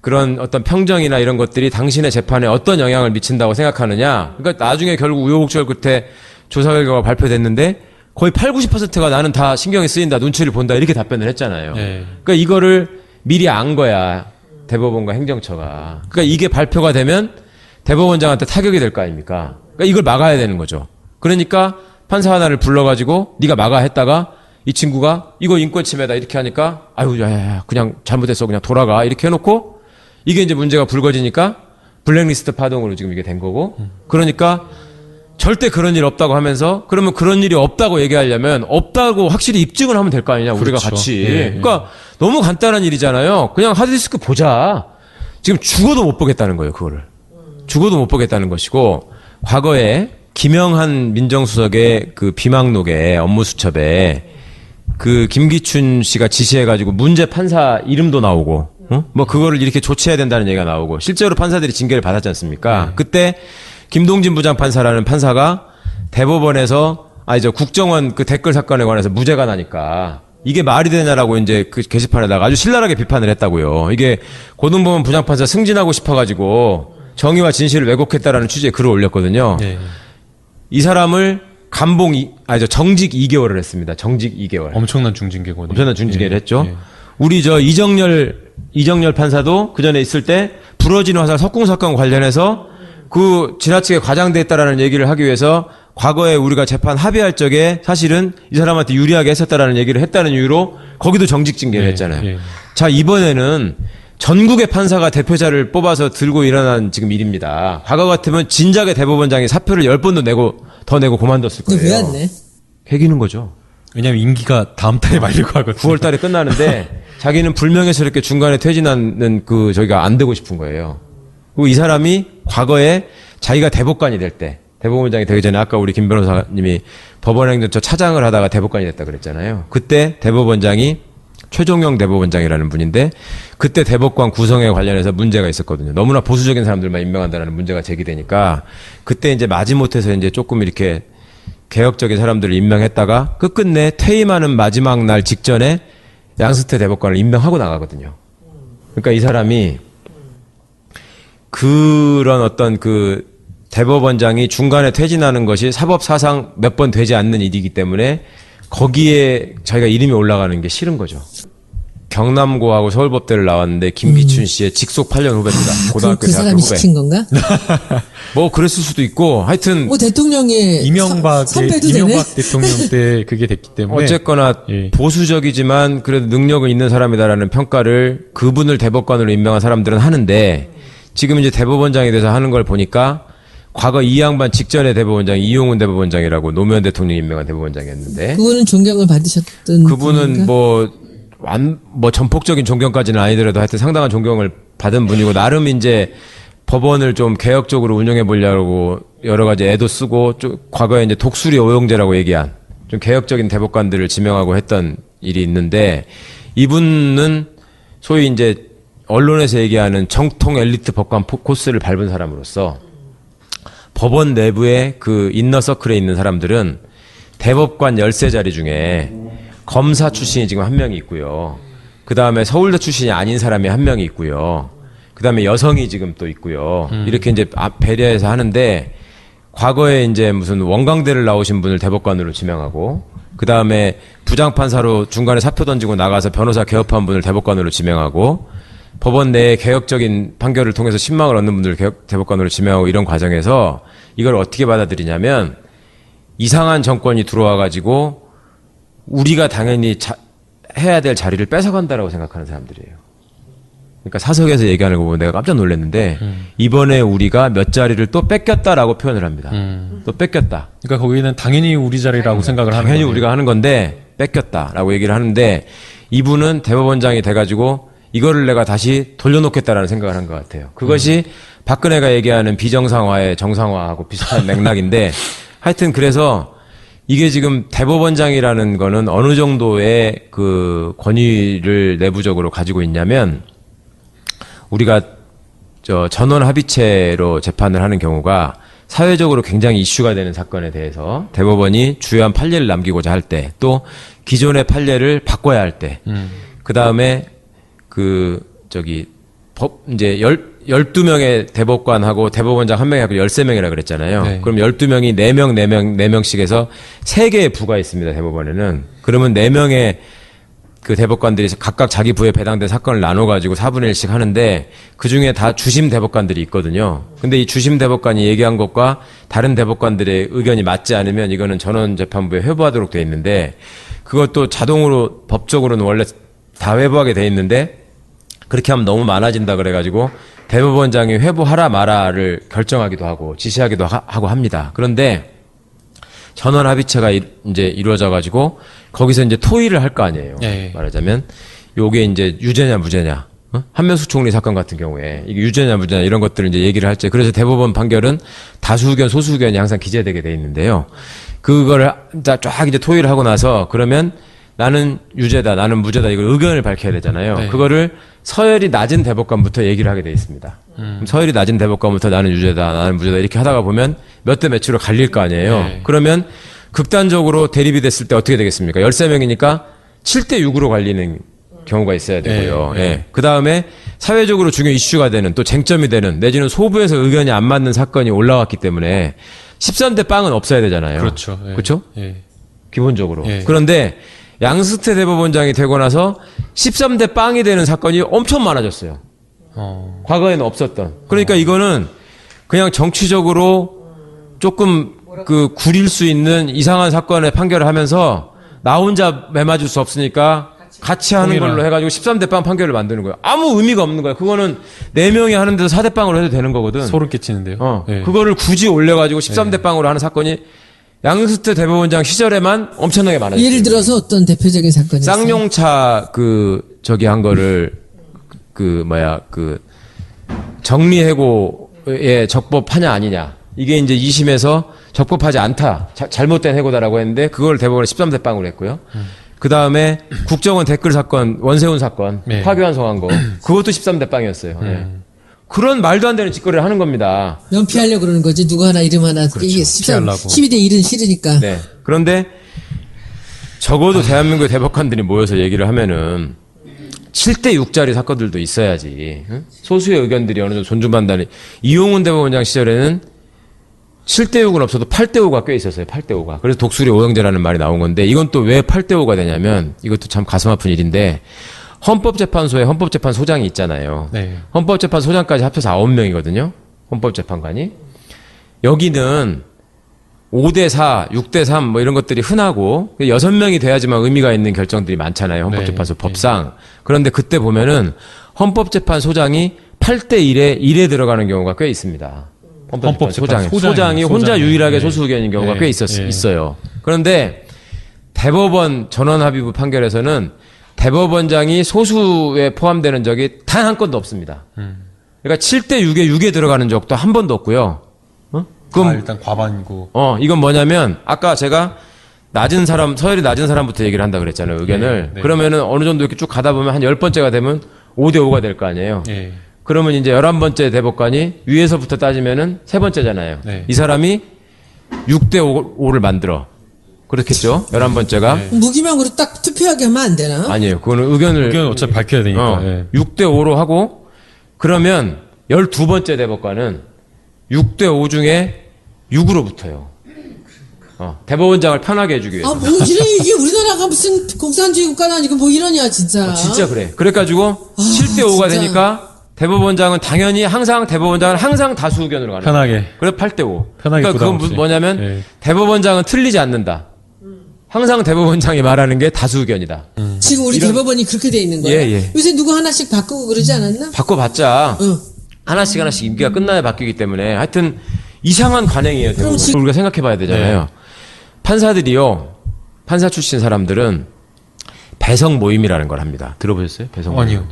그런 어떤 평정이나 이런 것들이 당신의 재판에 어떤 영향을 미친다고 생각하느냐. 그러니까 나중에 결국 우여곡절 끝에 조사 결과가 발표됐는데 거의 80~90%가 나는 다 신경이 쓰인다, 눈치를 본다 이렇게 답변을 했잖아요. 네. 그러니까 이거를 미리 안 거야. 대법원과 행정처가. 그러니까 이게 발표가 되면 대법원장한테 타격이 될 거 아닙니까? 그러니까 이걸 막아야 되는 거죠. 그러니까 판사 하나를 불러가지고 네가 막아 했다가 이 친구가 이거 인권 침해다 이렇게 하니까 아유 야, 그냥 잘못했어 그냥 돌아가 이렇게 해놓고 이게 이제 문제가 불거지니까 블랙리스트 파동으로 지금 이게 된 거고 그러니까 절대 그런 일 없다고 하면서 그러면 그런 일이 없다고 얘기하려면 없다고 확실히 입증을 하면 될 거 아니냐 우리가 그렇죠. 같이. 예, 그러니까 너무 간단한 일이잖아요. 그냥 하드디스크 보자. 지금 죽어도 못 보겠다는 거예요. 그거를. 죽어도 못 보겠다는 것이고 과거에 김영한 민정수석의 그 비망록에 업무수첩에 그 김기춘 씨가 지시해가지고 문제 판사 이름도 나오고 뭐 그거를 이렇게 조치해야 된다는 얘기가 나오고 실제로 판사들이 징계를 받았지 않습니까? 그때 김동진 부장판사라는 판사가 대법원에서 국정원 그 댓글 사건에 관해서 무죄가 나니까 이게 말이 되냐라고 이제 그 게시판에다가 아주 신랄하게 비판을 했다고요. 이게 고등법원 부장판사 승진하고 싶어가지고 정의와 진실을 왜곡했다라는 취지의 글을 올렸거든요. 네. 이 사람을 정직 2개월을 했습니다. 정직 2개월. 엄청난 중징계거든요. 엄청난 중징계를 예. 했죠. 예. 우리 이정열 판사도 그 전에 있을 때 부러진 화살 석궁 사건 관련해서 그 지나치게 과장됐다라는 얘기를 하기 위해서 과거에 우리가 재판 합의할 적에 사실은 이 사람한테 유리하게 했었다라는 얘기를 했다는 이유로 거기도 정직 징계를 예, 했잖아요. 예. 자, 이번에는 전국의 판사가 대표자를 뽑아서 들고 일어난 지금 일입니다. 과거 같으면 진작에 대법원장이 사표를 10번도 더 내고 그만뒀을 거예요. 근데 왜 안 내? 해기는 거죠. 왜냐면 임기가 다음 달에 말리고 하거든요. 9월 달에 끝나는데 자기는 불명예스럽게 중간에 퇴진하는 저기가 안 되고 싶은 거예요. 그리고 이 사람이 과거에 자기가 대법관이 될 때, 대법원장이 되기 전에 아까 우리 김 변호사님이 법원행정처 차장을 하다가 대법관이 됐다 그랬잖아요. 그때 대법원장이 최종영 대법원장이라는 분인데 그때 대법관 구성에 관련해서 문제가 있었거든요. 너무나 보수적인 사람들만 임명한다는 문제가 제기되니까 그때 이제 마지못해서 이제 조금 이렇게 개혁적인 사람들을 임명했다가 끝끝내 퇴임하는 마지막 날 직전에 양승태 대법관을 임명하고 나가거든요. 그러니까 이 사람이 그런 어떤 그 대법원장이 중간에 퇴진하는 것이 사법사상 몇 번 되지 않는 일이기 때문에 거기에 자기가 이름이 올라가는 게 싫은 거죠. 경남고하고 서울법대를 나왔는데 김기춘 씨의 직속 8년 후배입니다. 고등학교 그 대학교 사람이 후배. 시킨 건가? 뭐 그랬을 수도 있고 하여튼 뭐 대통령의 선배도 되네? 이명박 대통령 때 그게 됐기 때문에 어쨌거나 예. 보수적이지만 그래도 능력은 있는 사람이다라는 평가를 그분을 대법관으로 임명한 사람들은 하는데 지금 이제 대법원장이 돼서 하는 걸 보니까 과거 이 양반 직전에 대법원장이 이용훈 대법원장이라고 노무현 대통령이 임명한 대법원장이었는데 그분은 존경을 받으셨던 그분은 분인가? 뭐 전폭적인 존경까지는 아니더라도 하여튼 상당한 존경을 받은 분이고 나름 이제 법원을 좀 개혁적으로 운영해 보려고 여러 가지 애도 쓰고 과거에 이제 독수리 오용재라고 얘기한 좀 개혁적인 대법관들을 지명하고 했던 일이 있는데 이분은 소위 이제 언론에서 얘기하는 정통 엘리트 법관 코스를 밟은 사람으로서 법원 내부의 그 인너서클에 있는 사람들은 대법관 13자리 중에 검사 출신이 지금 한 명이 있고요. 그 다음에 서울대 출신이 아닌 사람이 한 명이 있고요. 그 다음에 여성이 지금 또 있고요. 이렇게 이제 배려해서 하는데 과거에 이제 무슨 원광대를 나오신 분을 대법관으로 지명하고 그 다음에 부장판사로 중간에 사표 던지고 나가서 변호사 개업한 분을 대법관으로 지명하고 법원 내에 개혁적인 판결을 통해서 신망을 얻는 분들을 대법관으로 지명하고 이런 과정에서 이걸 어떻게 받아들이냐면 이상한 정권이 들어와가지고 우리가 당연히 해야 될 자리를 뺏어간다라고 생각하는 사람들이에요. 그러니까 사석에서 얘기하는 거 보면 내가 깜짝 놀랐는데 이번에 우리가 몇 자리를 또 뺏겼다라고 표현을 합니다. 또 뺏겼다. 그러니까 거기는 당연히 우리 자리라고 생각을 하는 당연히 거네요. 우리가 하는 건데 뺏겼다라고 얘기를 하는데 이분은 대법원장이 돼가지고 이거를 내가 다시 돌려놓겠다라는 생각을 한 것 같아요. 그것이 박근혜가 얘기하는 비정상화의 정상화하고 비슷한 맥락인데 하여튼 그래서 이게 지금 대법원장이라는 거는 어느 정도의 그 권위를 내부적으로 가지고 있냐면 우리가 전원 합의체로 재판을 하는 경우가 사회적으로 굉장히 이슈가 되는 사건에 대해서 대법원이 주요한 판례를 남기고자 할 때 또 기존의 판례를 바꿔야 할 때 그 다음에 이제 12명의 대법관하고 대법원장 1명이 하고 13명이라 그랬잖아요. 네. 그럼 12명이 4명 씩해서 3개의 부가 있습니다, 대법원에는. 그러면 4명의 그 대법관들이 각각 자기 부에 배당된 사건을 나눠가지고 4분의 1씩 하는데 그 중에 다 주심 대법관들이 있거든요. 근데 이 주심 대법관이 얘기한 것과 다른 대법관들의 의견이 맞지 않으면 이거는 전원재판부에 회부하도록 돼 있는데 그것도 자동으로 법적으로는 원래 다 회부하게 돼 있는데 그렇게 하면 너무 많아진다 그래가지고 대법원장이 회부하라 마라를 결정하기도 하고 지시하기도 하고 합니다. 그런데 전원 합의체가 이제 이루어져가지고 거기서 이제 토의를 할 거 아니에요. 예. 말하자면 요게 이제 유죄냐 무죄냐. 한명숙 총리 사건 같은 경우에 이게 유죄냐 무죄냐 이런 것들을 이제 얘기를 할 때 그래서 대법원 판결은 다수 의견 소수 의견이 항상 기재되게 돼 있는데요. 그거를 쫙 이제 토의를 하고 나서 그러면 나는 유죄다, 나는 무죄다 이걸 의견을 밝혀야 되잖아요. 네. 그거를 서열이 낮은 대법관부터 얘기를 하게 돼 있습니다. 그럼 서열이 낮은 대법관부터 나는 유죄다, 나는 무죄다 이렇게 하다가 보면 몇 대 몇으로 갈릴 거 아니에요. 네. 그러면 극단적으로 대립이 됐을 때 어떻게 되겠습니까? 13명이니까 7대 6으로 갈리는 경우가 있어야 되고요. 네. 예. 그 다음에 사회적으로 중요 이슈가 되는 또 쟁점이 되는 내지는 소부에서 의견이 안 맞는 사건이 올라왔기 때문에 13대 빵은 없어야 되잖아요. 그렇죠. 예. 그렇죠? 예. 기본적으로. 예. 그런데 양승태 대법원장이 되고 나서 13대 빵이 되는 사건이 엄청 많아졌어요. 과거에는 없었던. 그러니까 이거는 그냥 정치적으로 조금 그 구릴 수 있는 이상한 사건의 판결을 하면서 나 혼자 매맞을 수 없으니까 같이 하는 걸로 해가지고 13대 빵 판결을 만드는 거예요. 아무 의미가 없는 거예요. 그거는 4명이 하는 데서 4대 빵으로 해도 되는 거거든. 소름 끼치는데요. 예. 그거를 굳이 올려가지고 13대 빵으로 하는 사건이 양승태 대법원장 시절에만 엄청나게 많아졌어요. 예를 들어서 어떤 대표적인 사건이 있어요? 쌍용차 저기 한 거를 정리해고에 적법하냐 아니냐. 이게 이제 2심에서 적법하지 않다. 잘못된 해고다라고 했는데 그걸 대법원에 13대 빵으로 했고요. 그 다음에 국정원 댓글 사건, 원세훈 사건, 네. 파기환송한 거. 그것도 13대 빵이었어요. 네. 그런 말도 안 되는 짓거리를 하는 겁니다. 면피하려고 그러는 거지. 누구 하나 이름 하나 이게 13, 피하려고. 12대 1은 싫으니까. 네. 그런데 적어도 대한민국의 대법관들이 모여서 얘기를 하면은 7대 6짜리 사건들도 있어야지. 응? 소수의 의견들이 어느 정도 존중받는다는. 이용훈 대법원장 시절에는 7대 6은 없어도 8대 5가 꽤 있었어요. 8대 5가. 그래서 독수리 오형제라는 말이 나온 건데 이건 또 왜 8대 5가 되냐면 이것도 참 가슴 아픈 일인데 헌법재판소에 헌법재판소장이 있잖아요. 네. 헌법재판소장까지 합쳐서 9명이거든요. 헌법재판관이. 여기는 5대4, 6대3 뭐 이런 것들이 흔하고 6명이 돼야지만 의미가 있는 결정들이 많잖아요. 헌법재판소 네. 법상. 그런데 그때 보면은 헌법재판소장이 8대1에 1에 들어가는 경우가 꽤 있습니다. 소장이 혼자 유일하게 소수 의견인 경우가 꽤 있어요. 그런데 대법원 전원합의부 판결에서는 대법원장이 소수에 포함되는 적이 단 한 건도 없습니다. 그러니까 7대 6에 6에 들어가는 적도 한 번도 없고요. 그럼 일단 과반이고. 이건 뭐냐면 아까 제가 서열이 낮은 사람부터 얘기를 한다 그랬잖아요. 의견을. 네. 그러면은 어느 정도 이렇게 쭉 가다 보면 한 10번째가 되면 5대 5가 될 거 아니에요. 예. 그러면 이제 11번째 대법관이 위에서부터 따지면은 세 번째잖아요. 네. 이 사람이 6대 5를 만들어. 그렇겠죠? 11번째가. 네. 무기명으로 딱 투표하게 하면 안 되나? 아니에요. 그거는 의견을 어차피 밝혀야 되니까. 예. 6대 5로 하고 그러면 12번째 대법관은 6대 5 중에 6으로 붙어요. 대법원장을 편하게 해주기 위해서. 뭐 이게 우리나라가 무슨 공산주의 국가는 아니고 뭐 이러냐 진짜. 진짜 그래. 그래가지고 7대 5가 진짜. 되니까 대법원장은 당연히 대법원장은 항상 다수 의견으로 가는 거예요. 편하게. 그래 8대 5. 편하게 그러니까 부담 그건 없이. 뭐냐면 예. 대법원장은 틀리지 않는다. 항상 대법원장이 말하는 게 다수 의견이다. 지금 우리 대법원이 그렇게 돼 있는 거예요. 예. 요새 누구 하나씩 바꾸고 그러지 않았나? 바꿔봤자 응. 하나씩 임기가 끝나야 바뀌기 때문에 하여튼 이상한 관행이에요. 대부분. 지금- 우리가 생각해봐야 되잖아요. 판사들이요. 판사 출신 사람들은 배석 모임이라는 걸 합니다. 들어보셨어요? 배석 모임. 아니요.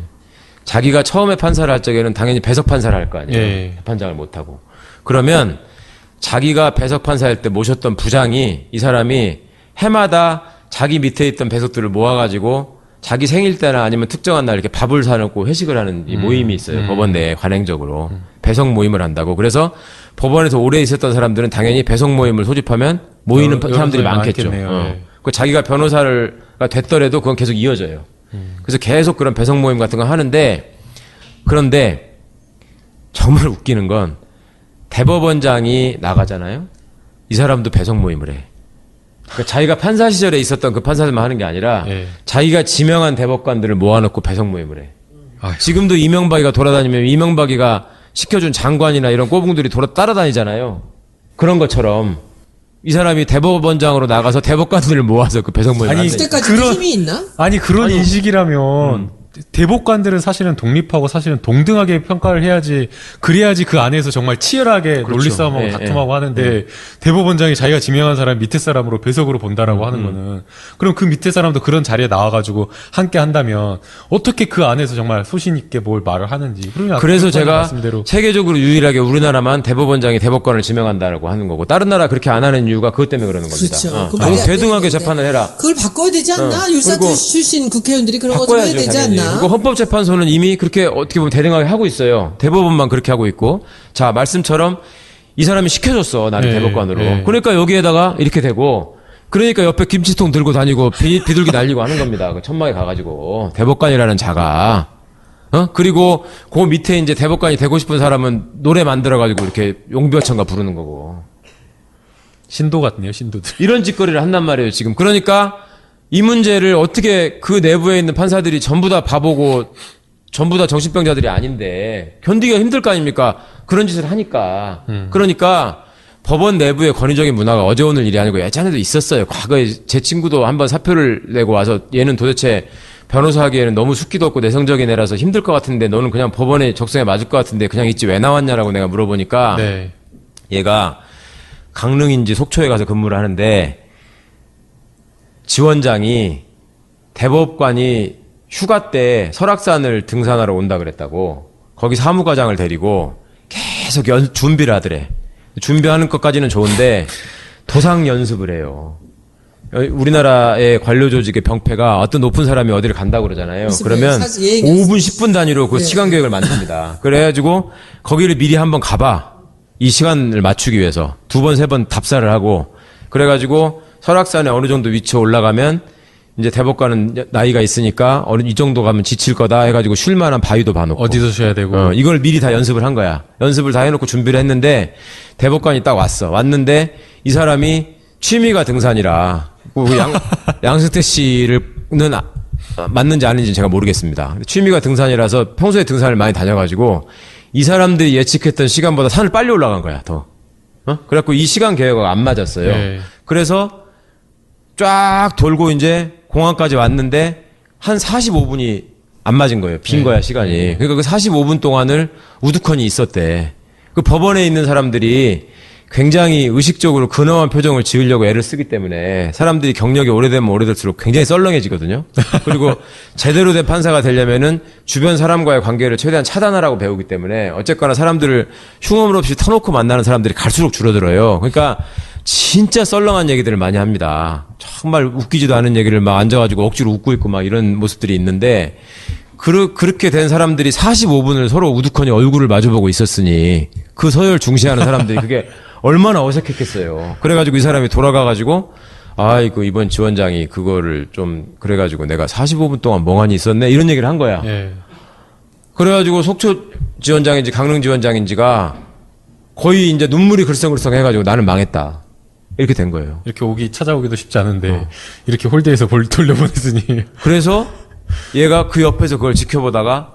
자기가 처음에 판사를 할 적에는 당연히 배석 판사를 할 거 아니에요. 예. 재판장을 못하고. 그러면 자기가 배석 판사일 때 모셨던 부장이 이 사람이 해마다 자기 밑에 있던 배석들을 모아가지고 자기 생일 때나 아니면 특정한 날 이렇게 밥을 사놓고 회식을 하는 이 모임이 있어요. 법원 내에 관행적으로. 배석 모임을 한다고. 그래서 법원에서 오래 있었던 사람들은 당연히 배석 모임을 소집하면 모이는 여러 사람들이 사람이 많겠죠. 많겠네요. 예. 그 자기가 변호사가 됐더라도 그건 계속 이어져요. 그래서 계속 그런 배석 모임 같은 거 하는데 그런데 정말 웃기는 건 대법원장이 나가잖아요. 이 사람도 배석 모임을 해. 그러니까 자기가 판사 시절에 있었던 그 판사들만 하는 게 아니라 예. 자기가 지명한 대법관들을 모아놓고 배석 모임을 해. 아휴. 지금도 이명박이가 돌아다니면 이명박이가 시켜준 장관이나 이런 꼬붕들이 따라다니잖아요. 그런 것처럼 이 사람이 대법원장으로 나가서 대법관들을 모아서 그 배석 모임을 아니, 한다. 그때까지 그런- 힘이 있나? 아니 그런 인식이라면 대법관들은 사실은 독립하고 사실은 동등하게 평가를 해야지 그래야지 그 안에서 정말 치열하게 그렇죠. 논리 싸움하고 예, 다툼하고 하는데 대법원장이 자기가 지명한 사람 밑에 사람으로 배석으로 본다라고 하는 거는 그럼 그 밑에 사람도 그런 자리에 나와가지고 함께 한다면 어떻게 그 안에서 정말 소신 있게 뭘 말을 하는지 그러면 그래서 아까 제가 말씀대로 세계적으로 유일하게 우리나라만 대법원장이 대법관을 지명한다라고 하는 거고 다른 나라 그렇게 안 하는 이유가 그것 때문에 그러는 겁니다. 그렇죠. 그 말이 안 대등하게 되는데. 재판을 해라. 그걸 바꿔야 되지 않나? 어. 율사 그리고 출신 국회의원들이 그런 거 좀 해야 바꿔야죠, 되지 당연히. 않나? 그리고 헌법재판소는 이미 그렇게 어떻게 보면 대등하게 하고 있어요. 대법원만 그렇게 하고 있고. 자, 말씀처럼 이 사람이 시켜줬어. 나는 예, 대법관으로. 예. 그러니까 여기에다가 이렇게 되고 그러니까 옆에 김치통 들고 다니고 비둘기 날리고 하는 겁니다. 그 천막에 가가지고. 대법관이라는 자가. 그리고 그 밑에 이제 대법관이 되고 싶은 사람은 노래 만들어가지고 이렇게 용비어천가 부르는 거고. 신도 같네요 신도들. 이런 짓거리를 한단 말이에요, 지금. 그러니까 이 문제를 어떻게 그 내부에 있는 판사들이 전부 다 바보고 전부 다 정신병자들이 아닌데 견디기가 힘들 거 아닙니까? 그런 짓을 하니까. 그러니까 법원 내부의 권위적인 문화가 어제 오늘 일이 아니고 예전에도 있었어요. 과거에 제 친구도 한번 사표를 내고 와서 얘는 도대체 변호사 하기에는 너무 숙기도 없고 내성적인 애라서 힘들 것 같은데 너는 그냥 법원의 적성에 맞을 것 같은데 그냥 있지 왜 나왔냐라고 내가 물어보니까 네. 얘가 강릉인지 속초에 가서 근무를 하는데 지원장이 대법관이 휴가 때 설악산을 등산하러 온다 그랬다고 거기 사무과장을 데리고 계속 준비를 하더래. 준비하는 것까지는 좋은데 도상 연습을 해요. 우리나라의 관료 조직의 병폐가 어떤 높은 사람이 어디를 간다고 그러잖아요. 무슨 그러면 여행 5분, 10분 단위로 그 네. 시간 계획을 만듭니다. 그래가지고 거기를 미리 한번 가봐. 이 시간을 맞추기 위해서 2번, 3번 답사를 하고 그래가지고 설악산에 어느 정도 위치에 올라가면 이제 대법관은 나이가 있으니까 이 정도 가면 지칠 거다 해가지고 쉴 만한 바위도 봐놓고 어디서 쉬어야 되고 이걸 미리 다 연습을 한 거야. 연습을 다 해놓고 준비를 했는데 대법관이 딱 왔어. 왔는데 이 사람이 취미가 등산이라 그 양승태 씨는 맞는지 아닌지 제가 모르겠습니다. 취미가 등산이라서 평소에 등산을 많이 다녀가지고 이 사람들이 예측했던 시간보다 산을 빨리 올라간 거야. 더. 그래갖고 이 시간 계획가 안 맞았어요. 네. 그래서 쫙 돌고 이제 공항까지 왔는데 한 45분이 안 맞은 거예요. 빈 거야, 시간이. 그러니까 그 45분 동안을 우두커니 있었대. 그 법원에 있는 사람들이 굉장히 의식적으로 근엄한 표정을 지으려고 애를 쓰기 때문에 사람들이 경력이 오래되면 오래될수록 굉장히 썰렁해지거든요. 그리고 제대로 된 판사가 되려면은 주변 사람과의 관계를 최대한 차단하라고 배우기 때문에 어쨌거나 사람들을 흉엄을 없이 터놓고 만나는 사람들이 갈수록 줄어들어요. 그러니까 진짜 썰렁한 얘기들을 많이 합니다. 정말 웃기지도 않은 얘기를 막 앉아가지고 억지로 웃고 있고 막 이런 모습들이 있는데 그렇게 된 사람들이 45분을 서로 우두커니 얼굴을 마주보고 있었으니 그 서열 중시하는 사람들이 그게 얼마나 어색했겠어요. 그래가지고 이 사람이 돌아가가지고 아이고 이번 지원장이 그거를 좀 그래가지고 내가 45분 동안 멍하니 있었네 이런 얘기를 한 거야. 예. 그래가지고 속초 지원장인지 강릉 지원장인지가 거의 이제 눈물이 글썽글썽 해가지고 나는 망했다. 이렇게 된 거예요. 이렇게 찾아오기도 쉽지 않은데 이렇게 홀대에서 돌려보냈으니 그래서 얘가 그 옆에서 그걸 지켜보다가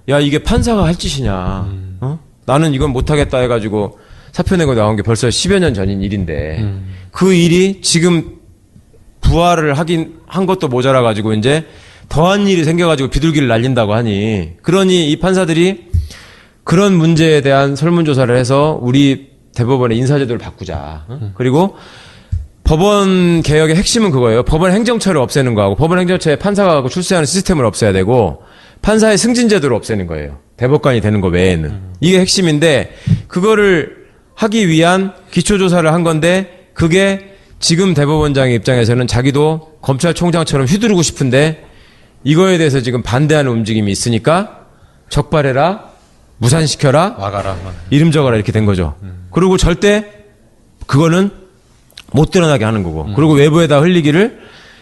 야 이게 판사가 할 짓이냐 나는 이건 못하겠다 해가지고 사표 내고 나온 게 벌써 10여 년 전인 일인데 그 일이 지금 부활을 한 것도 모자라가지고 이제 더한 일이 생겨가지고 비둘기를 날린다고 하니 그러니 이 판사들이 그런 문제에 대한 설문조사를 해서 우리 대법원의 인사제도를 바꾸자. 그리고 법원 개혁의 핵심은 그거예요. 법원 행정처를 없애는 거하고 법원 행정처에 판사가 가고 출세하는 시스템을 없애야 되고 판사의 승진제도를 없애는 거예요. 대법관이 되는 거 외에는. 이게 핵심인데 그거를 하기 위한 기초조사를 한 건데 그게 지금 대법원장의 입장에서는 자기도 검찰총장처럼 휘두르고 싶은데 이거에 대해서 지금 반대하는 움직임이 있으니까 적발해라, 무산시켜라, 와가라. 이름 적어라 이렇게 된 거죠. 그리고 절대 그거는 못 드러나게 하는 거고. 그리고 외부에다 흘리기를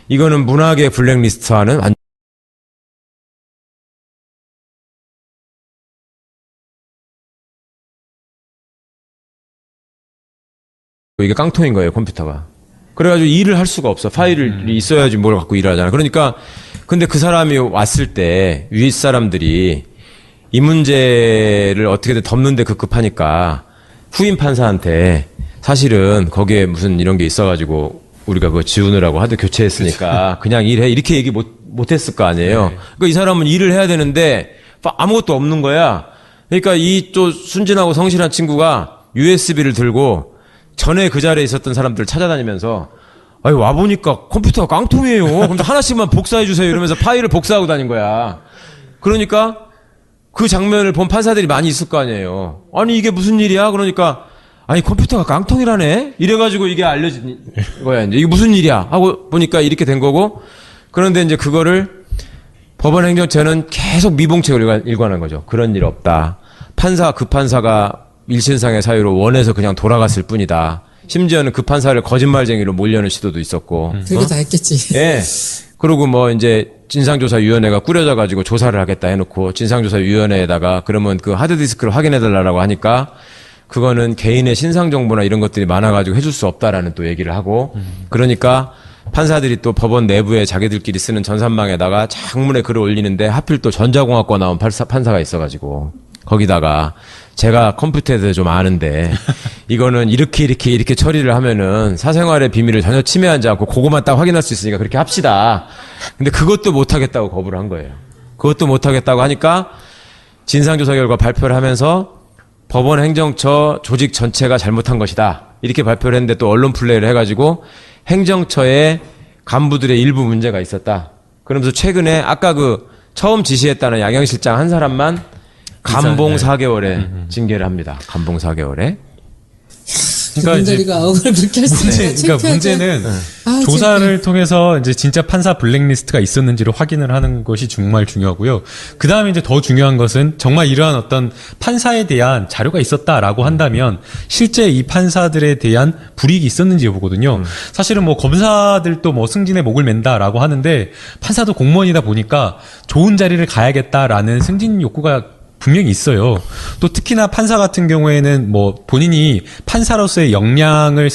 이거는 문학의 블랙리스트와는 이게 깡통인 거예요, 컴퓨터가. 그래가지고 일을 할 수가 없어. 파일이 있어야지 뭘 갖고 일을 하잖아. 그러니까 근데 그 사람이 왔을 때 윗 사람들이 이 문제를 어떻게든 덮는데 급급하니까 후임 판사한테 사실은 거기에 무슨 이런 게 있어가지고 우리가 그거 지우느라고 하도 교체했으니까 그냥 일해 이렇게 얘기 못했을 거 아니에요. 그러니까 이 사람은 일을 해야 되는데 아무것도 없는 거야. 그러니까 이 또 순진하고 성실한 친구가 USB를 들고 전에 그 자리에 있었던 사람들을 찾아다니면서 아니 와보니까 컴퓨터가 깡통이에요. 그럼 하나씩만 복사해주세요 이러면서 파일을 복사하고 다닌 거야. 그러니까 그 장면을 본 판사들이 많이 있을 거 아니에요. 아니 이게 무슨 일이야? 그러니까 아니 컴퓨터가 깡통이라네? 이래가지고 이게 알려진 거야. 이제 이게 무슨 일이야? 하고 보니까 이렇게 된 거고. 그런데 이제 그거를 법원행정처는 계속 미봉책을 일관한 거죠. 그런 일 없다. 그 판사가 일신상의 사유로 원해서 그냥 돌아갔을 뿐이다. 심지어는 그 판사를 거짓말쟁이로 몰려는 시도도 있었고. 별거 다 했겠지. 예. 그리고 뭐 이제 진상조사위원회가 꾸려져가지고 조사를 하겠다 해놓고 진상조사위원회에다가 그러면 그 하드디스크를 확인해달라고 하니까 그거는 개인의 신상정보나 이런 것들이 많아가지고 해줄 수 없다라는 또 얘기를 하고 그러니까 판사들이 또 법원 내부에 자기들끼리 쓰는 전산망에다가 장문의 글을 올리는데 하필 또 전자공학과 나온 판사가 있어가지고 거기다가 제가 컴퓨터에 대해서 좀 아는데 이거는 이렇게 처리를 하면은 사생활의 비밀을 전혀 침해하지 않고 그것만 딱 확인할 수 있으니까 그렇게 합시다. 근데 그것도 못하겠다고 거부를 한 거예요. 그것도 못하겠다고 하니까 진상조사 결과 발표를 하면서 법원 행정처 조직 전체가 잘못한 것이다. 이렇게 발표를 했는데 또 언론 플레이를 해가지고 행정처의 간부들의 일부 문제가 있었다. 그러면서 최근에 아까 그 처음 지시했다는 양형실장 한 사람만 감봉 4개월에 징계를 합니다. 감봉 4개월에. 그러니까 분들이가 억울을 그렇게 할 수 있는 그러니까 문제는 조사를 통해서 이제 진짜 판사 블랙리스트가 있었는지를 확인을 하는 것이 정말 중요하고요. 그 다음에 이제 더 중요한 것은 정말 이러한 어떤 판사에 대한 자료가 있었다라고 한다면 실제 이 판사들에 대한 불이익이 있었는지 보거든요. 사실은 뭐 검사들도 뭐 승진에 목을 맨다라고 하는데 판사도 공무원이다 보니까 좋은 자리를 가야겠다라는 승진 욕구가 분명히 있어요. 또 특히나 판사 같은 경우에는 뭐 본인이 판사로서의 역량을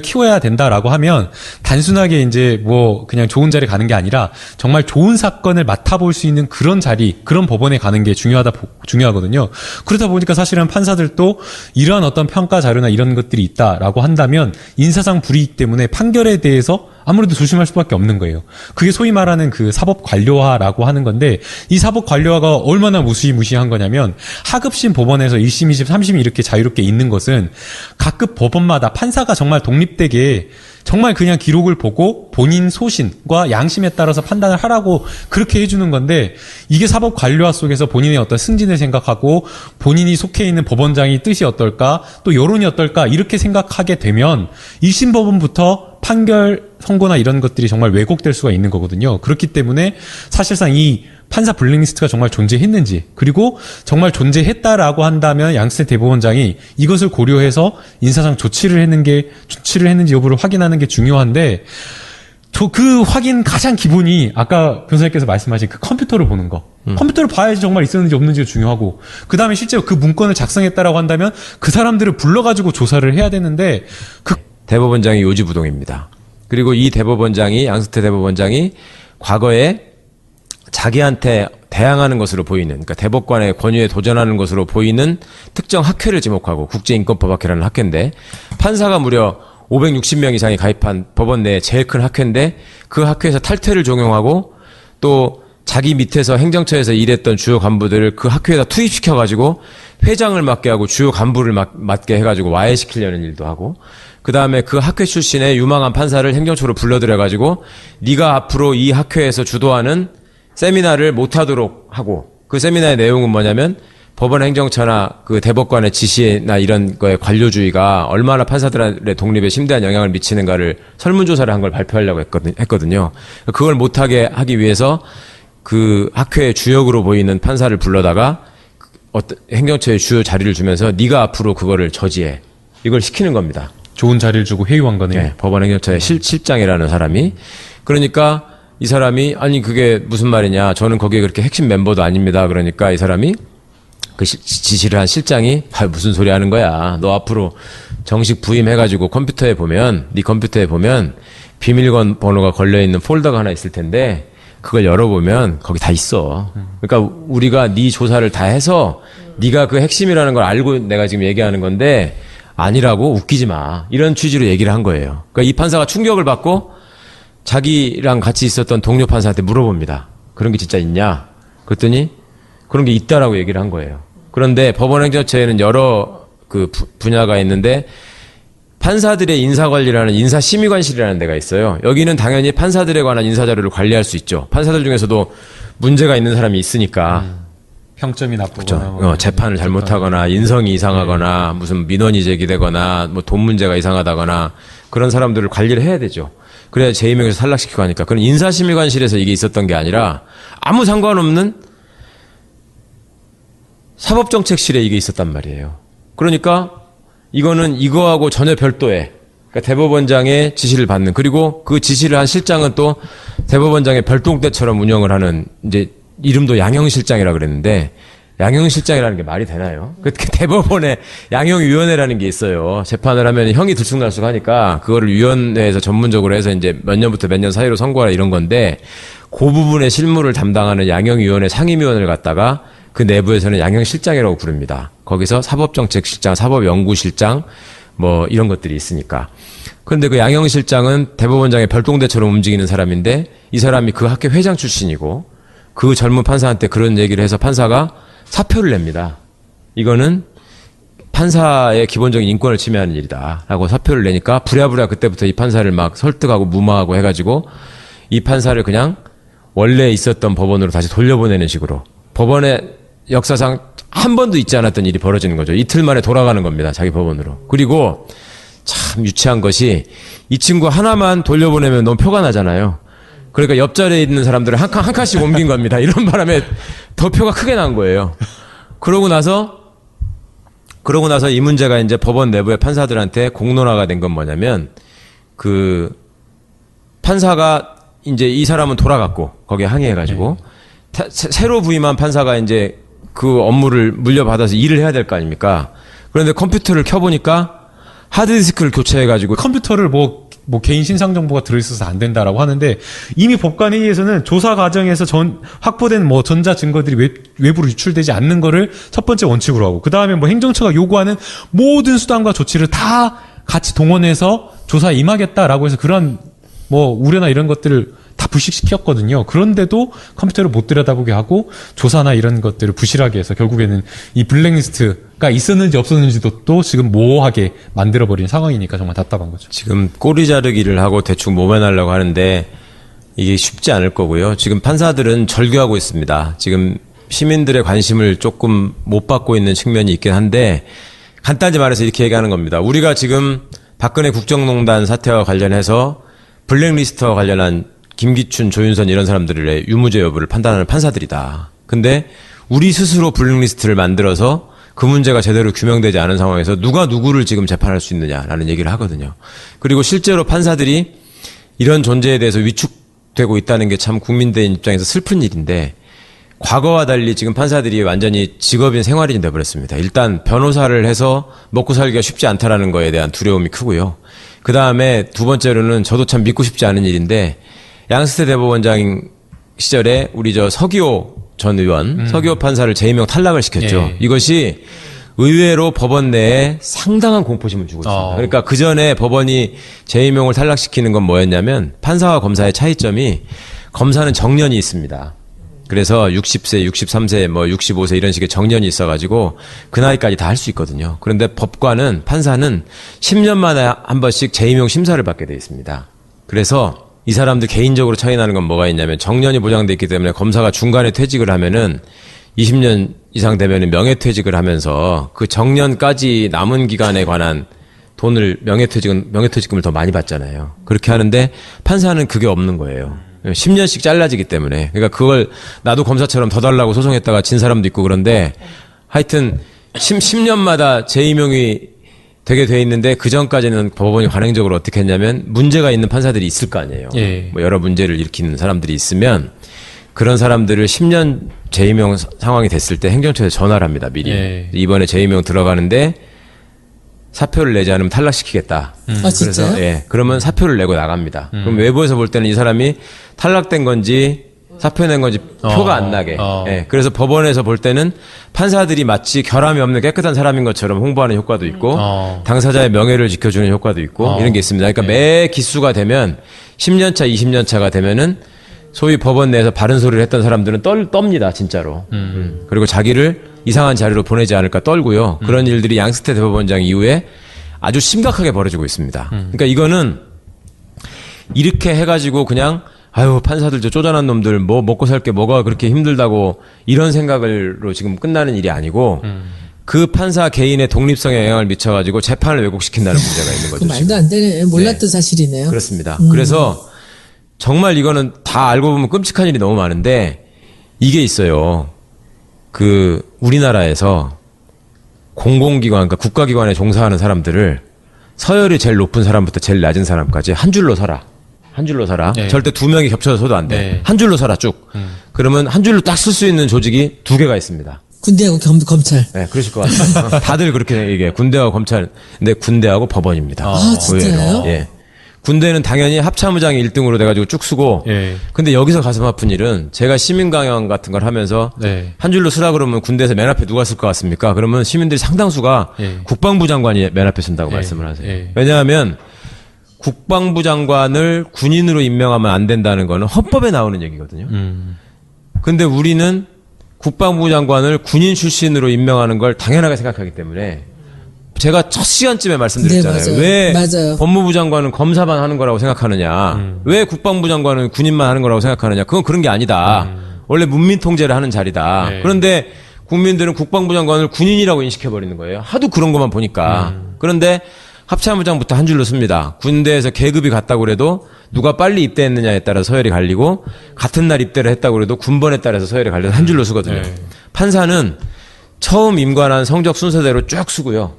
키워야 된다라고 하면 단순하게 이제 뭐 그냥 좋은 자리 가는 게 아니라 정말 좋은 사건을 맡아볼 수 있는 그런 자리, 그런 법원에 가는 게 중요하거든요. 그러다 보니까 사실은 판사들도 이러한 어떤 평가 자료나 이런 것들이 있다라고 한다면 인사상 불이익 때문에 판결에 대해서 아무래도 조심할 수밖에 없는 거예요. 그게 소위 말하는 그 사법 관료화라고 하는 건데 이 사법 관료화가 얼마나 무시무시한 거냐면 하급심 법원에서 1심, 2심, 3심이 이렇게 자유롭게 있는 것은 각급 법원마다 판사가 정말 독립되게 정말 그냥 기록을 보고 본인 소신과 양심에 따라서 판단을 하라고 그렇게 해주는 건데 이게 사법 관료화 속에서 본인의 어떤 승진을 생각하고 본인이 속해 있는 법원장이 뜻이 어떨까 또 여론이 어떨까 이렇게 생각하게 되면 1심 법원부터 판결 선고나 이런 것들이 정말 왜곡될 수가 있는 거거든요. 그렇기 때문에 사실상 이 판사 블랙리스트가 정말 존재했는지 그리고 정말 존재했다라고 한다면 양승태 대법원장이 이것을 고려해서 인사상 조치를 했는지 여부를 확인하는 게 중요한데 그 확인 가장 기본이 아까 변호사님께서 말씀하신 그 컴퓨터를 보는 거. 컴퓨터를 봐야지 정말 있었는지 없는지가 중요하고 그 다음에 실제로 그 문건을 작성했다라고 한다면 그 사람들을 불러가지고 조사를 해야 되는데 대법원장이 요지부동입니다. 그리고 이 대법원장이 양승태 대법원장이 과거에 자기한테 대항하는 것으로 보이는 그러니까 대법관의 권위에 도전하는 것으로 보이는 특정 학회를 지목하고 국제인권법학회라는 학회인데 판사가 무려 560명 이상이 가입한 법원 내 제일 큰 학회인데 그 학회에서 탈퇴를 종용하고 또 자기 밑에서 행정처에서 일했던 주요 간부들을 그 학회에다 투입시켜가지고 회장을 맡게 하고 주요 간부를 맡게 해가지고 와해시키려는 일도 하고 그 다음에 그 학회 출신의 유망한 판사를 행정처로 불러들여가지고 네가 앞으로 이 학회에서 주도하는 세미나를 못하도록 하고 그 세미나의 내용은 뭐냐면 법원 행정처나 그 대법관의 지시나 이런 거에 관료주의가 얼마나 판사들의 독립에 심대한 영향을 미치는가를 설문조사를 한 걸 발표하려고 했거든요. 그걸 못하게 하기 위해서 그 학회의 주역으로 보이는 판사를 불러다가 행정처의 주요 자리를 주면서 네가 앞으로 그거를 저지해. 이걸 시키는 겁니다. 좋은 자리를 주고 회유한 거네요. 네, 법원 행정처의 실장이라는 사람이. 그러니까 이 사람이 아니 그게 무슨 말이냐. 저는 거기에 그렇게 핵심 멤버도 아닙니다. 그러니까 이 사람이 그 지시를 한 실장이 무슨 소리 하는 거야. 너 앞으로 정식 부임해가지고 컴퓨터에 보면 네 컴퓨터에 보면 비밀번 번호가 걸려있는 폴더가 하나 있을 텐데 그걸 열어보면 거기 다 있어. 그러니까 우리가 네 조사를 다 해서 네가 그 핵심이라는 걸 알고 내가 지금 얘기하는 건데 아니라고 웃기지 마. 이런 취지로 얘기를 한 거예요. 그러니까 이 판사가 충격을 받고 자기랑 같이 있었던 동료 판사한테 물어봅니다. 그런 게 진짜 있냐? 그랬더니 그런 게 있다라고 얘기를 한 거예요. 그런데 법원 행정처에는 여러 그 분야가 있는데 판사들의 인사관리라는 인사심의관실이라는 데가 있어요. 여기는 당연히 판사들에 관한 인사자료를 관리할 수 있죠. 판사들 중에서도 문제가 있는 사람이 있으니까. 평점이 나쁘거나 그렇죠. 재판을 잘못하거나 인성이 이상하거나 무슨 민원이 제기되거나 뭐 돈 문제가 이상하다거나 그런 사람들을 관리를 해야 되죠. 그래야 재임용에서 탈락시키고 하니까. 그런 인사심의관실에서 이게 있었던 게 아니라 아무 상관없는 사법정책실에 이게 있었단 말이에요. 그러니까 이거는 이거하고 전혀 별도의 그러니까 대법원장의 지시를 받는 그리고 그 지시를 한 실장은 또 대법원장의 별동대처럼 운영을 하는 이제 이름도 양형실장이라 그랬는데 양형실장이라는 게 말이 되나요? 그 대법원에 양형위원회라는 게 있어요. 재판을 하면 형이 들쑥날쑥하니까 그거를 위원회에서 전문적으로 해서 이제 몇 년부터 몇 년 사이로 선고하라 이런 건데 그 부분의 실무를 담당하는 양형위원회 상임위원을 갖다가 그 내부에서는 양형실장이라고 부릅니다. 거기서 사법정책실장, 사법연구실장 뭐 이런 것들이 있으니까. 그런데 그 양형실장은 대법원장의 별동대처럼 움직이는 사람인데 이 사람이 그 학교 회장 출신이고 그 젊은 판사한테 그런 얘기를 해서 판사가 사표를 냅니다. 이거는 판사의 기본적인 인권을 침해하는 일이다 라고 사표를 내니까 부랴부랴 그때부터 이 판사를 막 설득하고 무마하고 해가지고 이 판사를 그냥 원래 있었던 법원으로 다시 돌려보내는 식으로 법원의 역사상 한 번도 있지 않았던 일이 벌어지는 거죠. 이틀 만에 돌아가는 겁니다. 자기 법원으로. 그리고 참 유치한 것이 이 친구 하나만 돌려보내면 너무 표가 나잖아요. 그러니까 옆자리에 있는 사람들을 한 칸씩 옮긴 겁니다. 이런 바람에 더 표가 크게 난 거예요. 그러고 나서 이 문제가 이제 법원 내부의 판사들한테 공론화가 된 건 뭐냐면 그 판사가 이제 이 사람은 돌아갔고 거기에 항의해가지고 새로 부임한 판사가 이제 그 업무를 물려받아서 일을 해야 될 거 아닙니까? 그런데 컴퓨터를 켜보니까 하드디스크를 교체해가지고 컴퓨터를 뭐 개인 신상 정보가 들어있어서 안 된다라고 하는데 이미 법관 회의에서는 조사 과정에서 확보된 뭐 전자 증거들이 외부로 유출되지 않는 거를 첫 번째 원칙으로 하고 그 다음에 뭐 행정처가 요구하는 모든 수단과 조치를 다 같이 동원해서 조사에 임하겠다라고 해서 그런 뭐 우려나 이런 것들을 다 불식시켰거든요. 그런데도 컴퓨터를 못 들여다보게 하고 조사나 이런 것들을 부실하게 해서 결국에는 이 블랙리스트가 있었는지 없었는지도 또 지금 모호하게 만들어버린 상황이니까 정말 답답한 거죠. 지금 꼬리 자르기를 하고 대충 모면하려고 하는데 이게 쉽지 않을 거고요. 지금 판사들은 절규하고 있습니다. 지금 시민들의 관심을 조금 못 받고 있는 측면이 있긴 한데 간단히 말해서 이렇게 얘기하는 겁니다. 우리가 지금 박근혜 국정농단 사태와 관련해서 블랙리스트와 관련한 김기춘, 조윤선 이런 사람들의 유무죄 여부를 판단하는 판사들이다. 근데 우리 스스로 블랙리스트를 만들어서 그 문제가 제대로 규명되지 않은 상황에서 누가 누구를 지금 재판할 수 있느냐라는 얘기를 하거든요. 그리고 실제로 판사들이 이런 존재에 대해서 위축되고 있다는 게 참 국민들 입장에서 슬픈 일인데 과거와 달리 지금 판사들이 완전히 직업인 생활인이 돼버렸습니다. 일단 변호사를 해서 먹고 살기가 쉽지 않다라는 거에 대한 두려움이 크고요. 그 다음에 두 번째로는 저도 참 믿고 싶지 않은 일인데 양승태 대법원장 시절에 우리 저 서기호 전 의원, 서기호 판사를 재임용 탈락을 시켰죠. 예. 이것이 의외로 법원 내에 상당한 공포심을 주고 있습니다. 그러니까 그 전에 법원이 재임용을 탈락시키는 건 뭐였냐면 판사와 검사의 차이점이 검사는 정년이 있습니다. 그래서 60세, 63세, 뭐 65세 이런 식의 정년이 있어가지고 그 나이까지 다 할 수 있거든요. 그런데 법관은, 판사는 10년 만에 한 번씩 재임용 심사를 받게 돼 있습니다. 그래서 이 사람들 개인적으로 차이 나는 건 뭐가 있냐면 정년이 보장돼 있기 때문에 검사가 중간에 퇴직을 하면은 20년 이상 되면은 명예퇴직을 하면서 그 정년까지 남은 기간에 관한 돈을 명예퇴직금을 더 많이 받잖아요. 그렇게 하는데 판사는 그게 없는 거예요. 10년씩 잘라지기 때문에. 그러니까 그걸 나도 검사처럼 더 달라고 소송했다가 진 사람도 있고 그런데 하여튼 10년마다 재임용이 되게 돼 있는데 그 전까지는 법원이 관행적으로 어떻게 했냐면 문제가 있는 판사들이 있을 거 아니에요. 예. 뭐 여러 문제를 일으키는 사람들이 있으면 그런 사람들을 10년 재임용 상황이 됐을 때 행정처에 전화를 합니다. 미리. 예. 이번에 재임용 들어가는데 사표를 내지 않으면 탈락시키겠다. 아, 진짜요? 그래서 예, 그러면 사표를 내고 나갑니다. 그럼 외부에서 볼 때는 이 사람이 탈락된 건지 사표 낸 건지 표가 안 나게. 예, 그래서 법원에서 볼 때는 판사들이 마치 결함이 없는 깨끗한 사람인 것처럼 홍보하는 효과도 있고 당사자의 명예를 지켜주는 효과도 있고 이런 게 있습니다. 그러니까 매 기수가 되면 10년 차, 20년 차가 되면은 소위 법원 내에서 바른 소리를 했던 사람들은 떱니다, 진짜로. 그리고 자기를 이상한 자리로 보내지 않을까 떨고요. 그런 일들이 양승태 대법원장 이후에 아주 심각하게 벌어지고 있습니다. 그러니까 이거는 이렇게 해가지고 그냥 아유 판사들 저 쪼잔한 놈들 뭐 먹고 살 게 뭐가 그렇게 힘들다고 이런 생각으로 지금 끝나는 일이 아니고 그 판사 개인의 독립성에 영향을 미쳐가지고 재판을 왜곡시킨다는 문제가 있는 그 거죠. 말도 안 되는 몰랐던 사실이네요. 그렇습니다. 그래서 정말 이거는 다 알고 보면 끔찍한 일이 너무 많은데 이게 있어요. 그 우리나라에서 공공기관, 그러니까 국가기관에 종사하는 사람들을 서열이 제일 높은 사람부터 제일 낮은 사람까지 한 줄로 서라. 한 줄로 서라. 네. 절대 두 명이 겹쳐서 서도 안 돼. 네. 한 줄로 서라 쭉. 그러면 한 줄로 딱 쓸 수 있는 조직이 두 개가 있습니다. 군대하고 검찰. 네, 그러실 것 같아요. 다들 그렇게 얘기해요. 군대하고 검찰. 근데 군대하고 법원입니다. 아, 진짜요? 예. 군대는 당연히 합참의장이 1등으로 돼가지고 쭉 쓰고. 예. 근데 여기서 가슴 아픈 일은 제가 시민강연 같은 걸 하면서 네. 한 줄로 쓰라 그러면 군대에서 맨 앞에 누가 쓸 것 같습니까? 그러면 시민들이 상당수가 예. 국방부 장관이 맨 앞에 쓴다고 예. 말씀을 하세요. 예. 왜냐하면 국방부 장관을 군인으로 임명하면 안 된다는 거는 헌법에 나오는 얘기거든요. 근데 우리는 국방부 장관을 군인 출신으로 임명하는 걸 당연하게 생각하기 때문에 제가 첫 시간쯤에 말씀드렸잖아요. 네, 맞아요. 왜 맞아요. 법무부 장관은 검사만 하는 거라고 생각하느냐. 왜 국방부 장관은 군인만 하는 거라고 생각하느냐. 그건 그런 게 아니다. 원래 문민 통제를 하는 자리다. 네. 그런데 국민들은 국방부 장관을 군인이라고 인식해버리는 거예요. 하도 그런 것만 보니까. 그런데 합참의장부터 한 줄로 씁니다. 군대에서 계급이 같다고 그래도 누가 빨리 입대했느냐에 따라 서열이 갈리고 같은 날 입대를 했다고 그래도 군번에 따라서 서열이 갈려서 한 줄로 쓰거든요. 네. 판사는 처음 임관한 성적 순서대로 쭉 쓰고요.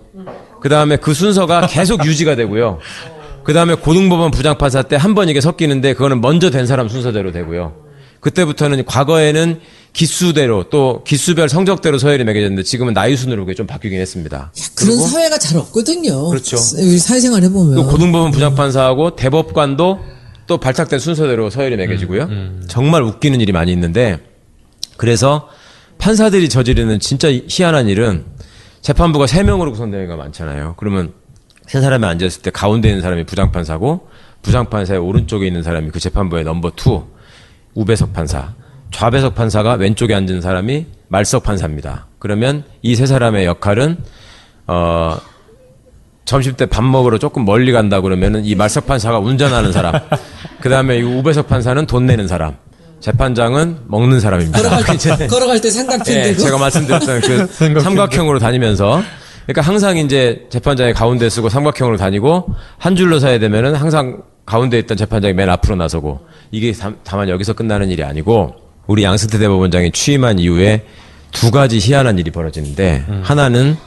그 다음에 그 순서가 계속 유지가 되고요. 그 다음에 고등법원 부장판사 때 한 번 이게 섞이는데 그거는 먼저 된 사람 순서대로 되고요. 그때부터는 과거에는 기수대로 또 기수별 성적대로 서열이 매겨졌는데 지금은 나이 순으로 그게 좀 바뀌긴 했습니다. 그런 사회가 잘 없거든요. 그렇죠. 우리 사회생활 해보면. 또 고등법원 부장판사하고 대법관도 또 발탁된 순서대로 서열이 매겨지고요. 정말 웃기는 일이 많이 있는데 그래서 판사들이 저지르는 진짜 희한한 일은 재판부가 3명으로 구성되는 경우가 많잖아요. 그러면 세 사람이 앉아있을 때 가운데 있는 사람이 부장판사고 부장판사의 오른쪽에 있는 사람이 그 재판부의 넘버 2 우배석 판사, 좌배석 판사가 왼쪽에 앉은 사람이 말석 판사입니다. 그러면 이 세 사람의 역할은 점심 때 밥 먹으러 조금 멀리 간다 그러면은 이 말석 판사가 운전하는 사람, 그 다음에 이 우배석 판사는 돈 내는 사람, 재판장은 먹는 사람입니다. 걸어갈 때 삼각편 예, 되고. 제가 말씀드렸던 그 삼각형으로 다니면서, 그러니까 항상 이제 재판장이 가운데 쓰고 삼각형으로 다니고 한 줄로 서야 되면은 항상 가운데 있던 재판장이 맨 앞으로 나서고 이게 다만 여기서 끝나는 일이 아니고 우리 양승태 대법원장이 취임한 이후에 두 가지 희한한 일이 벌어지는데 하나는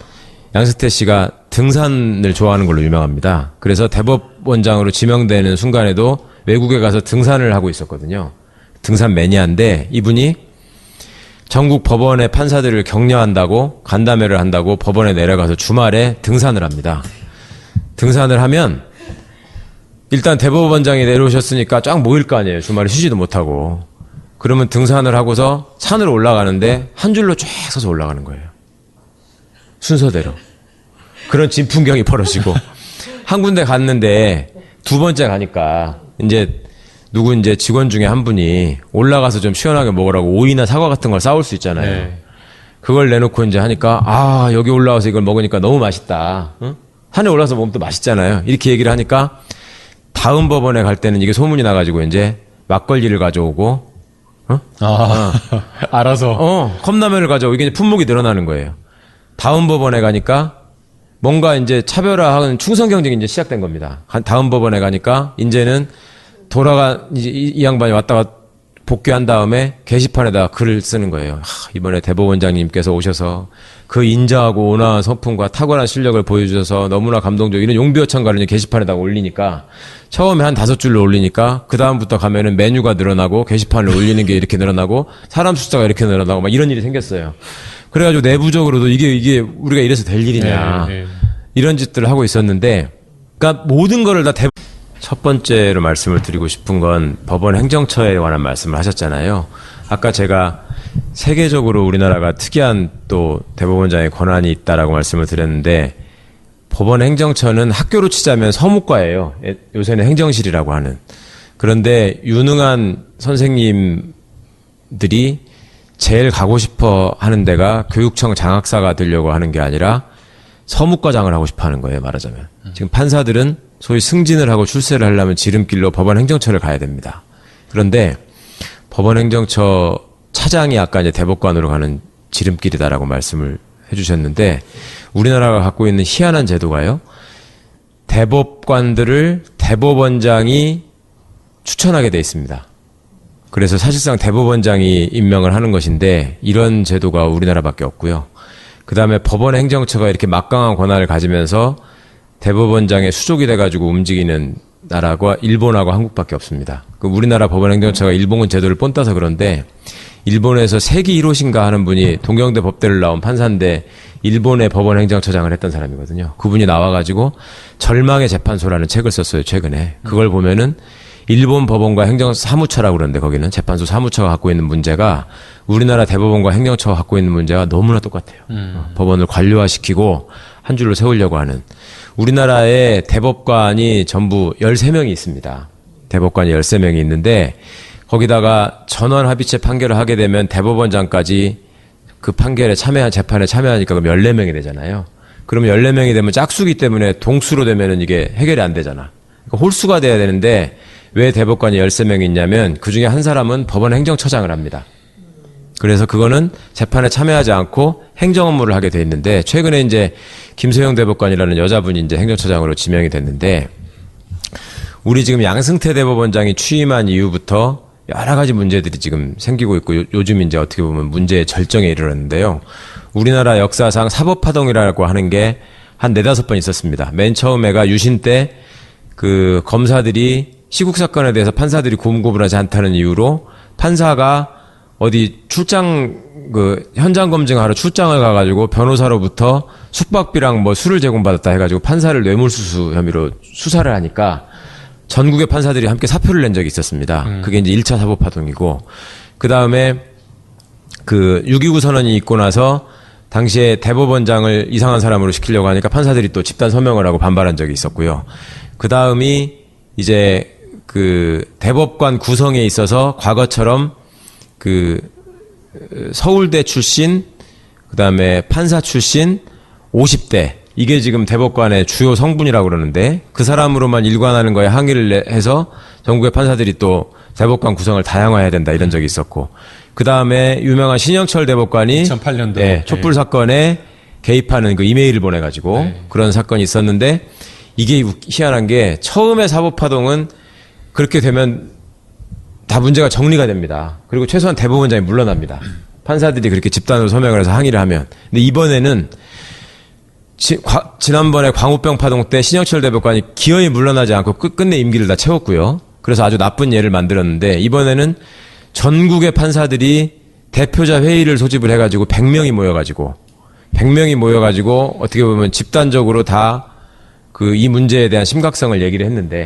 양승태 씨가 등산을 좋아하는 걸로 유명합니다. 그래서 대법원장으로 지명되는 순간에도 외국에 가서 등산을 하고 있었거든요. 등산 매니아인데 이분이 전국 법원의 판사들을 격려한다고 간담회를 한다고 법원에 내려가서 주말에 등산을 합니다. 등산을 하면 일단 대법원장이 내려오셨으니까 쫙 모일 거 아니에요. 주말에 쉬지도 못하고. 그러면 등산을 하고서 산으로 올라가는데 한 줄로 쫙 서서 올라가는 거예요. 순서대로. 그런 진풍경이 벌어지고 한 군데 갔는데 두 번째 가니까 이제 누구 이제 직원 중에 한 분이 올라가서 좀 시원하게 먹으라고 오이나 사과 같은 걸 싸올 수 있잖아요. 네. 그걸 내놓고 이제 하니까 아 여기 올라와서 이걸 먹으니까 너무 맛있다. 응? 산에 올라서 먹으면 또 맛있잖아요. 이렇게 얘기를 하니까 다음 법원에 갈 때는 이게 소문이 나가지고 이제 막걸리를 가져오고 알아서. 컵라면을 가져오고 이게 이제 품목이 늘어나는 거예요. 다음 법원에 가니까 뭔가 이제 차별화하는 충성 경쟁이 이제 시작된 겁니다. 다음 법원에 가니까 이제는 이제 이 양반이 왔다가 복귀한 다음에 게시판에다 글을 쓰는 거예요. 이번에 대법원장님께서 오셔서 그 인자하고 온화한 성품과 탁월한 실력을 보여주셔서 너무나 감동적 이런 용비어천가를 이제 게시판에다가 올리니까 처음에 한 5줄로 올리니까 그 다음부터 가면은 메뉴가 늘어나고 게시판을 올리는 게 이렇게 늘어나고 사람 숫자가 이렇게 늘어나고 막 이런 일이 생겼어요. 그래가지고 내부적으로도 이게 우리가 이래서 될 일이냐. 네. 이런 짓들을 하고 있었는데, 그러니까 모든 거를 다 첫 번째로 말씀을 드리고 싶은 건 법원 행정처에 관한 말씀을 하셨잖아요. 아까 제가 세계적으로 우리나라가 특이한 또 대법원장의 권한이 있다라고 말씀을 드렸는데, 법원 행정처는 학교로 치자면 서무과예요. 요새는 행정실이라고 하는. 그런데 유능한 선생님들이 제일 가고 싶어 하는 데가 교육청 장학사가 되려고 하는 게 아니라 서무과장을 하고 싶어 하는 거예요, 말하자면. 지금 판사들은 소위 승진을 하고 출세를 하려면 지름길로 법원 행정처를 가야 됩니다. 그런데 법원 행정처 차장이 아까 이제 대법관으로 가는 지름길이다라고 말씀을 해주셨는데, 우리나라가 갖고 있는 희한한 제도가요, 대법관들을 대법원장이 추천하게 돼 있습니다. 그래서 사실상 대법원장이 임명을 하는 것인데, 이런 제도가 우리나라밖에 없고요. 그 다음에 법원 행정처가 이렇게 막강한 권한을 가지면서 대법원장의 수족이 돼가지고 움직이는 나라가 일본하고 한국밖에 없습니다. 그 우리나라 법원 행정처가 일본 제도를 뽐따서 그런데, 일본에서 세기 히로신가 하는 분이 동경대 법대를 나온 판사인데 일본의 법원 행정처장을 했던 사람이거든요. 그분이 나와가지고 절망의 재판소라는 책을 썼어요, 최근에. 그걸 보면은 일본 법원과 행정사무처라고 그러는데, 거기는 재판소 사무처가 갖고 있는 문제가 우리나라 대법원과 행정처가 갖고 있는 문제가 너무나 똑같아요. 법원을 관료화시키고 한 줄로 세우려고 하는. 우리나라의 대법관이 전부 13명이 있습니다. 대법관이 13명이 있는데, 거기다가 전원 합의체 판결을 하게 되면 대법원장까지 그 판결에 재판에 참여하니까 그럼 14명이 되잖아요. 그러면 14명이 되면 짝수기 때문에 동수로 되면은 이게 해결이 안 되잖아. 그러니까 홀수가 돼야 되는데, 왜 대법관이 13명이 있냐면 그 중에 한 사람은 법원 행정처장을 합니다. 그래서 그거는 재판에 참여하지 않고 행정 업무를 하게 돼 있는데, 최근에 이제 김소영 대법관이라는 여자분이 이제 행정처장으로 지명이 됐는데, 우리 지금 양승태 대법원장이 취임한 이후부터 여러 가지 문제들이 지금 생기고 있고, 요즘 이제 어떻게 보면 문제의 절정에 이르렀는데요. 우리나라 역사상 사법파동이라고 하는 게 한 4-5번 있었습니다. 맨 처음에가 유신 때 그 검사들이 시국 사건에 대해서 판사들이 고문고부를 하지 않다는 이유로 판사가 어디 현장 검증하러 출장을 가가지고 변호사로부터 숙박비랑 뭐 술을 제공받았다 해가지고 판사를 뇌물수수 혐의로 수사를 하니까 전국의 판사들이 함께 사표를 낸 적이 있었습니다. 그게 이제 1차 사법파동이고, 그 다음에 그 6.29 선언이 있고 나서 당시에 대법원장을 이상한 사람으로 시키려고 하니까 판사들이 또 집단 서명을 하고 반발한 적이 있었고요. 그 다음이 이제 그 대법관 구성에 있어서 과거처럼 그 서울대 출신, 그 다음에 판사 출신 50대, 이게 지금 대법관의 주요 성분이라고 그러는데, 그 사람으로만 일관하는 거에 항의를 해서 전국의 판사들이 또 대법관 구성을 다양화해야 된다 이런 적이 있었고, 그 다음에 유명한 신영철 대법관이 2008년도 촛불 사건에 개입하는 그 이메일을 보내가지고 그런 사건이 있었는데, 이게 희한한 게 처음에 사법파동은 그렇게 되면 다 문제가 정리가 됩니다. 그리고 최소한 대법원장이 물러납니다. 판사들이 그렇게 집단으로 서명을 해서 항의를 하면. 근데 이번에는 지난번에 광우병 파동 때 신영철 대법관이 기어이 물러나지 않고 끝내 임기를 다 채웠고요. 그래서 아주 나쁜 예를 만들었는데, 이번에는 전국의 판사들이 대표자 회의를 소집을 해가지고 100명이 모여가지고 어떻게 보면 집단적으로 다 이 문제에 대한 심각성을 얘기를 했는데,